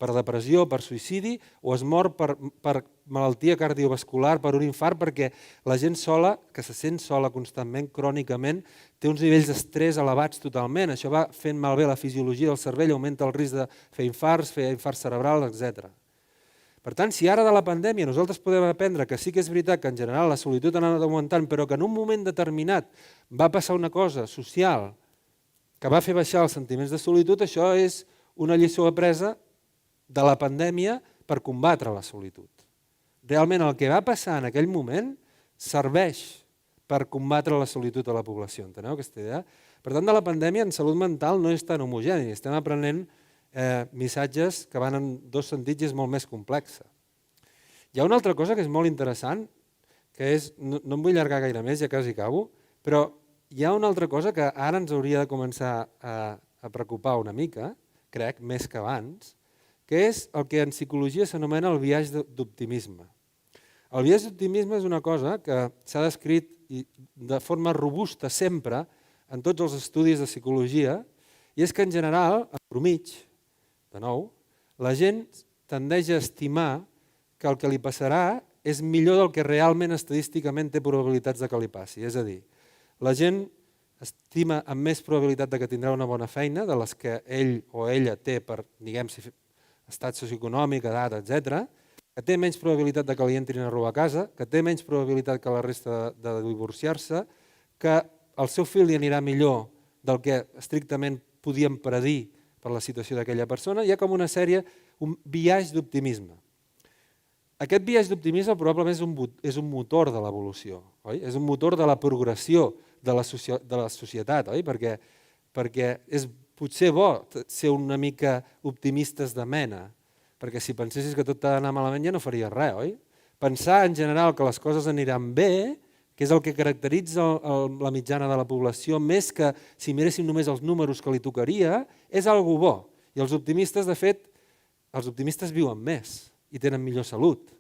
per depressió, per suïcidi, o es mor per malaltia cardiovascular, per un infart, perquè la gent sola, que se sent sola constantment, crònicament, té uns nivells d'estrès elevats totalment. Això va fent malbé la fisiologia del cervell, augmenta el risc de fer infarts cerebrals, etc. Per tant, si ara de la pandèmia nosaltres podem aprendre que sí que és veritat que en general la solitud ha anat augmentant, però que en un moment determinat va passar una cosa social que va fer baixar els sentiments de solitud, això és una lliçó apresa de la pandèmia per combatre la solitud. Realment el que va passar en aquell moment serveix per combatre la solitud a la població. Enteneu aquesta idea? Per tant, de la pandèmia en salut mental no és tan homogeni. Estem aprenent missatges que van en dos sentits i és molt més complexa. Hi ha una altra cosa que és molt interessant, que és, no em vull allargar gaire més, ja quasi acabo, però hi ha una altra cosa que ara ens hauria de començar a preocupar una mica, crec, més que abans, que és el que en psicologia s'anomena el biaix d'optimisme. El biaix d'optimisme és una cosa que s'ha descrit de forma robusta sempre en tots els estudis de psicologia, i és que en general, en promig, de nou, la gent tendeix a estimar que el que li passarà és millor del que realment estadísticament té probabilitats de que li passi. És a dir, la gent estima amb més probabilitat de que tindrà una bona feina, de les que ell o ella té per, diguem, estat socioeconòmic, edat, etc., que té menys probabilitat de que li entrin a robar a casa, que té menys probabilitat que la resta de divorciar-se, que el seu fill li anirà millor del que estrictament podíem predir per la situació d'aquella persona. Hi ha com una sèrie, un biaix d'optimisme. Aquest biaix d'optimisme probablement és un motor de l'evolució, oi? És un motor de la progressió de la societat, oi? Perquè és potser bo ser una mica optimistes de mena, perquè si pensessis que tot t'ha d'anar malament ja no faries res, oi? Pensar en general que les coses aniran bé, que és el que caracteritza la mitjana de la població, més que si miréssim només els números que li tocaria, és algo bo. I els optimistes, de fet, els optimistes viuen més i tenen millor salut.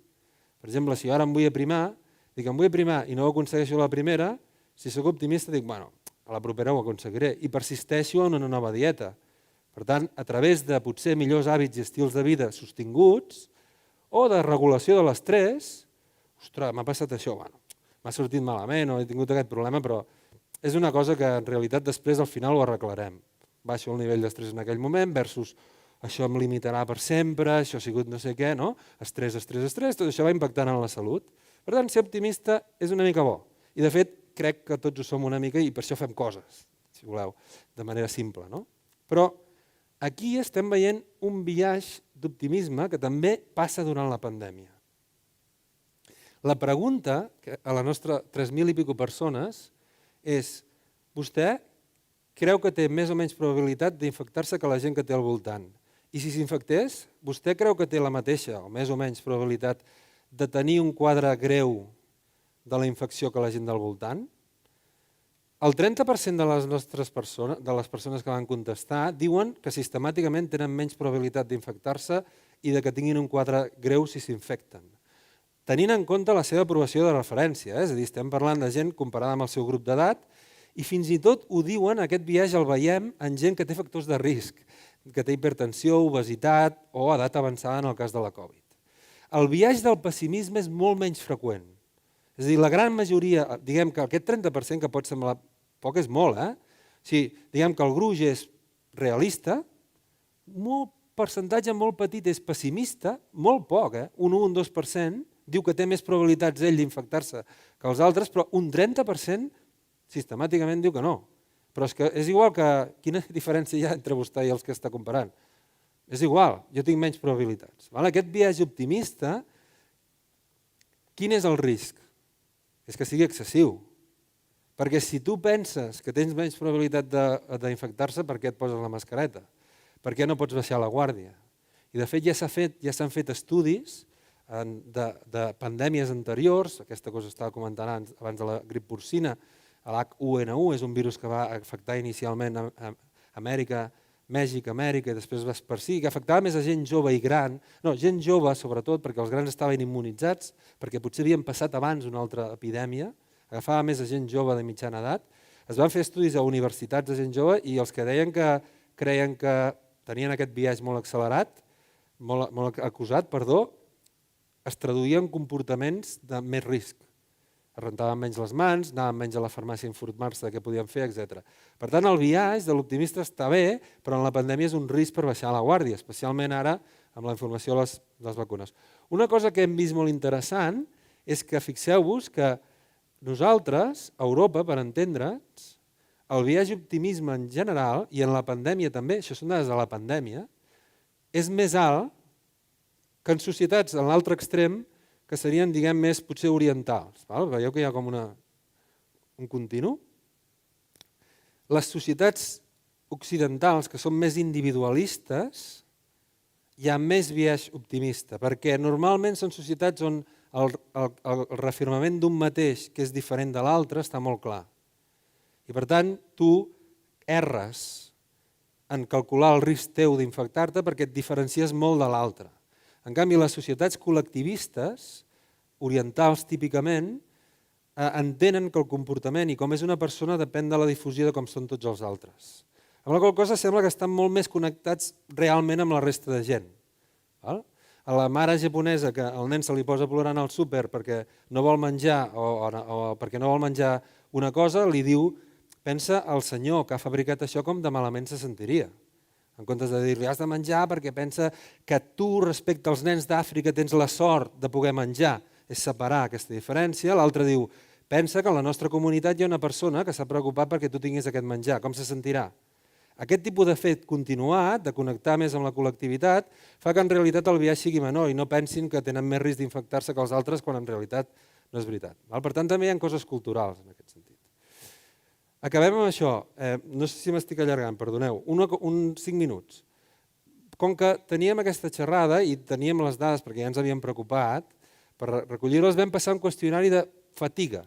Per exemple, si jo ara em vull aprimar, dic em vull aprimar i no ho aconsegueixo a la primera, si sóc optimista dic, bueno, a la propera ho aconseguiré i persisteixo en una nova dieta. Per tant, a través de potser millors hàbits i estils de vida sostinguts o de regulació de l'estrès, ostres, m'ha passat això, bueno, m'ha sortit malament o he tingut aquest problema, però és una cosa que en realitat després al final ho arreglarem. Baixo el nivell d'estrès en aquell moment versus això em limitarà per sempre, això ha sigut no sé què, no? Estrès, tot això va impactant en la salut. Per tant, ser optimista és una mica bo. I de fet, crec que tots ho som una mica i per això fem coses, si voleu, de manera simple, no? Però aquí estem veient un biaix d'optimisme que també passa durant la pandèmia. La pregunta a la nostra 3.000 i pico persones és: vostè creu que té més o menys probabilitat d'infectar-se que la gent que té al voltant? I si s'infectés, vostè creu que té la mateixa o més o menys probabilitat de tenir un quadre greu de la infecció que la gent del voltant? El 30% de les persones que van contestar diuen que sistemàticament tenen menys probabilitat d'infectar-se i de que tinguin un quadre greu si s'infecten. Tenint en compte la seva aprovació de referència, és a dir, estem parlant de gent comparada amb el seu grup d'edat i fins i tot ho diuen, aquest biaix el veiem en gent que té factors de risc, que té hipertensió, obesitat o edat avançada en el cas de la Covid. El biaix del pessimisme és molt menys freqüent. És a dir, la gran majoria, diguem que aquest 30% que pot semblar poc és molt, O sigui, diguem que el gruix és realista, un percentatge molt petit és pessimista, molt poc, un 1 o un 2% diu que té més probabilitats ell d'infectar-se que els altres, però un 30% sistemàticament diu que no. Però és igual que quina diferència hi ha entre vostè i els que està comparant. És igual, jo tinc menys probabilitats. Aquest biaix optimista, quin és el risc? És que sigui excessiu. Perquè si tu penses que tens menys probabilitat d'infectar-se, per què et poses la mascareta? Per què no pots baixar la guàrdia? I de fet ja s'han fet estudis de pandèmies anteriors, aquesta cosa estava comentant abans de la grip porcina, l'H1N1 és un virus que va afectar inicialment a Amèrica, Mèxic, Amèrica, i després va esparcir, que afectava més a gent jove i gran, no, gent jove sobretot, perquè els grans estaven immunitzats, perquè potser havien passat abans una altra epidèmia, agafava més a gent jove de mitjana edat. Es van fer estudis a universitats de gent jove i els que deien que creien que tenien aquest biaix molt accelerat, molt acusat, es traduïen en comportaments de més risc. Es rentaven menys les mans, anaven menys a la farmàcia a informar-se de què podien fer, etc. Per tant, el biaix de l'optimista està bé, però en la pandèmia és un risc per baixar la guàrdia, especialment ara amb la informació de les vacunes. Una cosa que hem vist molt interessant és que fixeu-vos que nosaltres, a Europa, per entendre'ns, el biaix d'optimisme en general, i en la pandèmia també, això són dades de la pandèmia, és més alt que en societats en l'altre extrem que serien, diguem, més potser orientals. Veieu que hi ha com un continu? Les societats occidentals, que són més individualistes, hi ha més biaix optimista, perquè normalment són societats on el reafirmament d'un mateix que és diferent de l'altre està molt clar. I per tant, tu erres en calcular el risc teu d'infectar-te perquè et diferencies molt de l'altre. En canvi, les societats col·lectivistes, orientals típicament, entenen que el comportament i com és una persona depèn de la difusió de com són tots els altres. Amb la qual cosa sembla que estan molt més connectats realment amb la resta de gent. A la mare japonesa que el nen se li posa plorant al súper perquè no vol menjar o perquè no vol menjar una cosa, li diu, pensa el senyor que ha fabricat això com de malament se sentiria. En comptes de dir-li has de menjar perquè pensa que tu respecte als nens d'Àfrica tens la sort de poder menjar, és separar aquesta diferència. L'altre diu, pensa que en la nostra comunitat hi ha una persona que s'ha preocupat perquè tu tinguis aquest menjar, com se sentirà? Aquest tipus de fet continuat, de connectar més amb la col·lectivitat, fa que en realitat el biaix sigui menor i no pensin que tenen més risc d'infectar-se que els altres quan en realitat no és veritat. Per tant, també hi ha coses culturals en aquest sentit. Acabem amb això. No sé si m'estic allargant, perdoneu. Uns 5 minuts. Com que teníem aquesta xerrada i teníem les dades perquè ja ens havíem preocupat, per recollir-les vam passar un qüestionari de fatiga.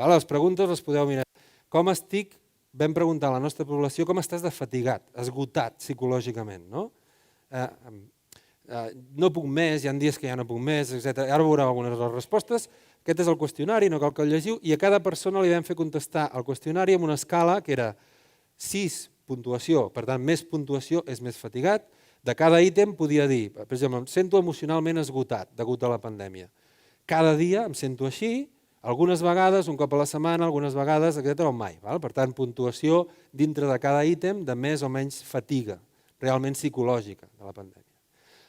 Les preguntes les podeu mirar. Com estic? Vam preguntar a la nostra població com estàs de fatigat, esgotat psicològicament. No puc més, hi ha dies que ja no puc més, etc. Ara veureu algunes de les respostes. Aquest és el qüestionari, no cal que el llegiu, i a cada persona li vam fer contestar el qüestionari amb una escala que era 6 puntuació, per tant, més puntuació és més fatigat. De cada ítem podia dir, per exemple, em sento emocionalment esgotat degut a la pandèmia. Cada dia em sento així, algunes vegades, un cop a la setmana, algunes vegades, etc. o mai. Per tant, puntuació dintre de cada ítem de més o menys fatiga, realment psicològica de la pandèmia.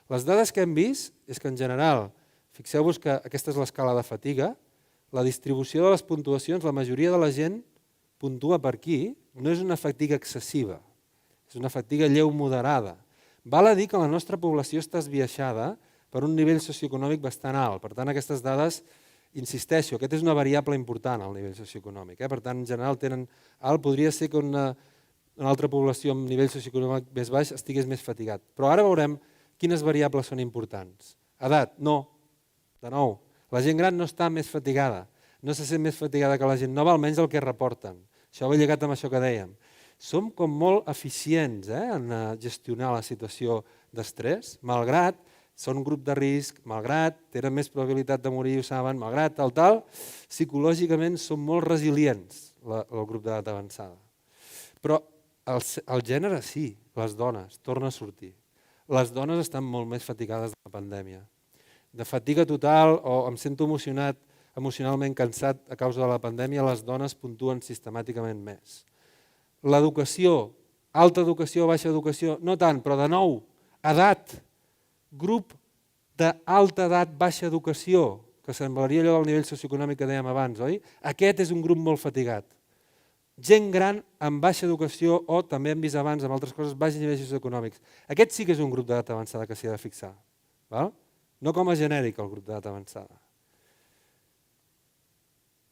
Les dades que hem vist és que en general, fixeu-vos que aquesta és l'escala de fatiga, la distribució de les puntuacions, la majoria de la gent puntua per aquí, no és una fatiga excessiva, és una fatiga lleu moderada. Val a dir que la nostra població està esbiaixada per un nivell socioeconòmic bastant alt. Per tant, aquestes dades, insisteixo, aquesta és una variable important al nivell socioeconòmic. Per tant, en general tenen alt, podria ser que una altra població amb nivell socioeconòmic més baix estigués més fatigat. Però ara veurem quines variables són importants. Edat, no. De nou, la gent gran no està més fatigada, no se sent més fatigada que la gent nova, almenys el que reporten. Això va lligat amb això que dèiem. Som com molt eficients en gestionar la situació d'estrès, malgrat són un grup de risc, malgrat tenen més probabilitat de morir, ho saben, malgrat tal, psicològicament som molt resilients, el grup d'edat avançada. Però el gènere sí, les dones, torna a sortir. Les dones estan molt més fatigades de la pandèmia. De fatiga total o em sento emocionalment cansat a causa de la pandèmia, les dones puntuen sistemàticament més. L'educació, alta educació, baixa educació, no tant, però de nou, edat, grup d'alta edat, baixa educació, que semblaria allò del nivell socioeconòmic que dèiem abans, oi? Aquest és un grup molt fatigat. Gent gran amb baixa educació o, també hem vist abans amb altres coses, baixos nivells socioeconòmics. Aquest sí que és un grup d'edat avançada que s'hi ha de fixar. No com a genèric el grup d'edat avançada.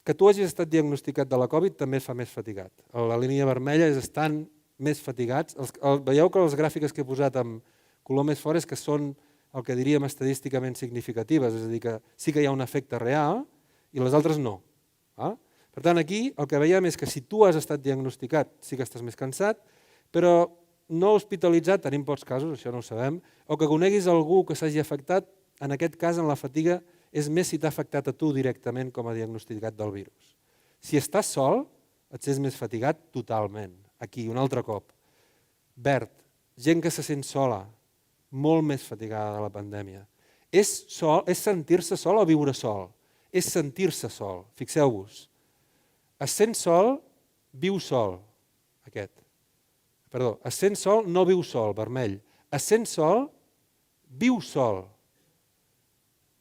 Que tu hagis estat diagnosticat de la Covid també et fa més fatigat. La línia vermella és estan més fatigats. Veieu que les gràfiques que he posat amb color més fort és que són el que diríem estadísticament significatives, és a dir, que sí que hi ha un efecte real i les altres no. Per tant, aquí el que veiem és que si tu has estat diagnosticat sí que estàs més cansat, però no hospitalitzat, tenim pocs casos, això no ho sabem, o que coneguis algú que s'hagi afectat, en aquest cas en la fatiga és més si t'ha afectat a tu directament com a diagnosticat del virus. Si estàs sol, et sents més fatigat totalment. Aquí, un altre cop. Verd, gent que se sent sola, molt més fatigada de la pandèmia. És sentir-se sol o viure sol? És sentir-se sol, fixeu-vos. Es sent sol, viu sol, aquest. Perdó, es sent sol, no viu sol, vermell. Es sent sol, viu sol.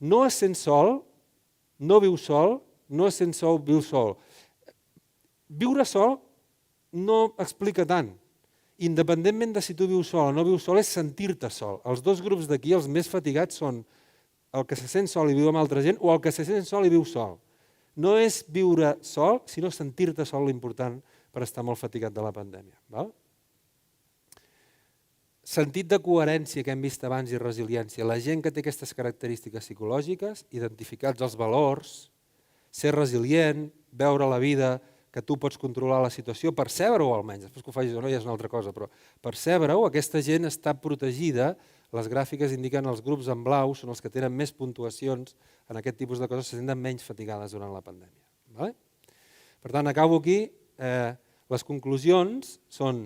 No es sent sol, no viu sol, no es sent sol, viu sol. Viure sol no explica tant. Independentment de si tu vius sol o no vius sol, és sentir-te sol. Els dos grups d'aquí, els més fatigats, són el que se sent sol i viu amb altra gent o el que se sent sol i viu sol. No és viure sol, sinó sentir-te sol l'important per estar molt fatigat de la pandèmia. Sentit de coherència que hem vist abans i resiliència. La gent que té aquestes característiques psicològiques, identificats els valors, ser resilient, veure la vida, que tu pots controlar la situació, percebre-ho almenys, després que ho facis o no ja és una altra cosa, però percebre-ho, aquesta gent està protegida, les gràfiques indiquen els grups en blau, són els que tenen més puntuacions en aquest tipus de coses, se senten menys fatigades durant la pandèmia. Per tant, acabo aquí. Les conclusions són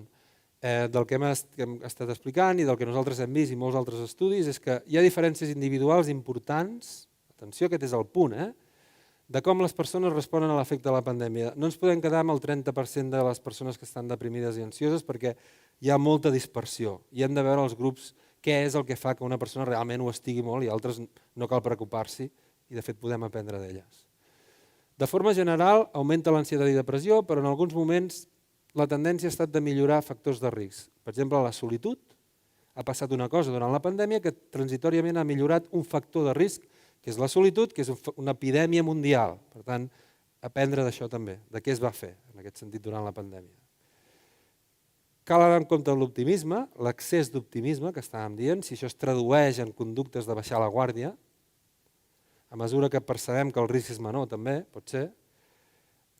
del que hem estat explicant i del que nosaltres hem vist i molts altres estudis, és que hi ha diferències individuals importants, atenció, aquest és el punt, de com les persones responen a l'efecte de la pandèmia. No ens podem quedar amb el 30% de les persones que estan deprimides i ansioses perquè hi ha molta dispersió i hem de veure els grups què és el que fa que una persona realment ho estigui molt i altres no cal preocupar-s'hi i de fet podem aprendre d'elles. De forma general augmenta l'ansietat i depressió, però en alguns moments la tendència ha estat de millorar factors de risc. Per exemple, la solitud. Ha passat una cosa durant la pandèmia que transitoriament ha millorat un factor de risc, que és la solitud, que és una epidèmia mundial. Per tant, aprendre d'això també, de què es va fer en aquest sentit durant la pandèmia. Cal anar en compte l'optimisme, l'excés d'optimisme que estàvem dient, si això es tradueix en conductes de baixar la guàrdia, a mesura que percebem que el risc és menor també, pot ser.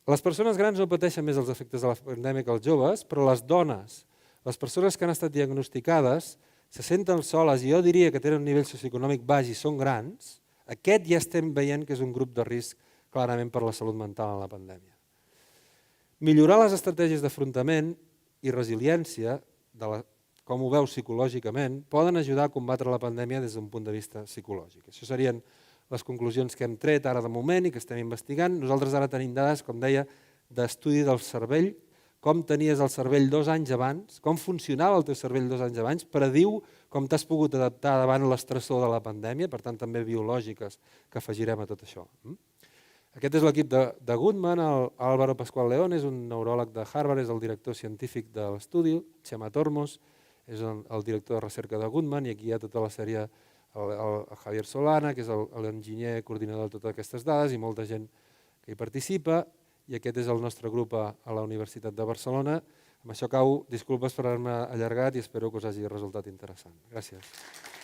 Les persones grans no pateixen més els efectes de la pandèmia que els joves, però les dones, les persones que han estat diagnosticades, se senten soles i jo diria que tenen un nivell socioeconòmic baix i són grans, aquest ja estem veient que és un grup de risc clarament per la salut mental en la pandèmia. Millorar les estratègies d'afrontament i resiliència, com ho veus psicològicament, poden ajudar a combatre la pandèmia des d'un punt de vista psicològic. Això serien les conclusions que hem tret ara de moment i que estem investigant. Nosaltres ara tenim dades, com deia, d'estudi del cervell, com tenies el cervell 2 anys abans, com funcionava el teu cervell 2 anys abans, prediu com t'has pogut adaptar davant l'estressor de la pandèmia, per tant també biològiques que afegirem a tot això. Aquest és l'equip de Goodman, Álvaro Pascual León és un neuròleg de Harvard, és el director científic de l'estudi, Chema Tormos és el director de recerca de Goodman i aquí hi ha tota la sèrie, el Javier Solana, que és l'enginyer coordinador de totes aquestes dades i molta gent que hi participa. I aquest és el nostre grup a la Universitat de Barcelona. Amb això acabo, disculpes per haver-me allargat i espero que us hagi resultat interessant. Gràcies.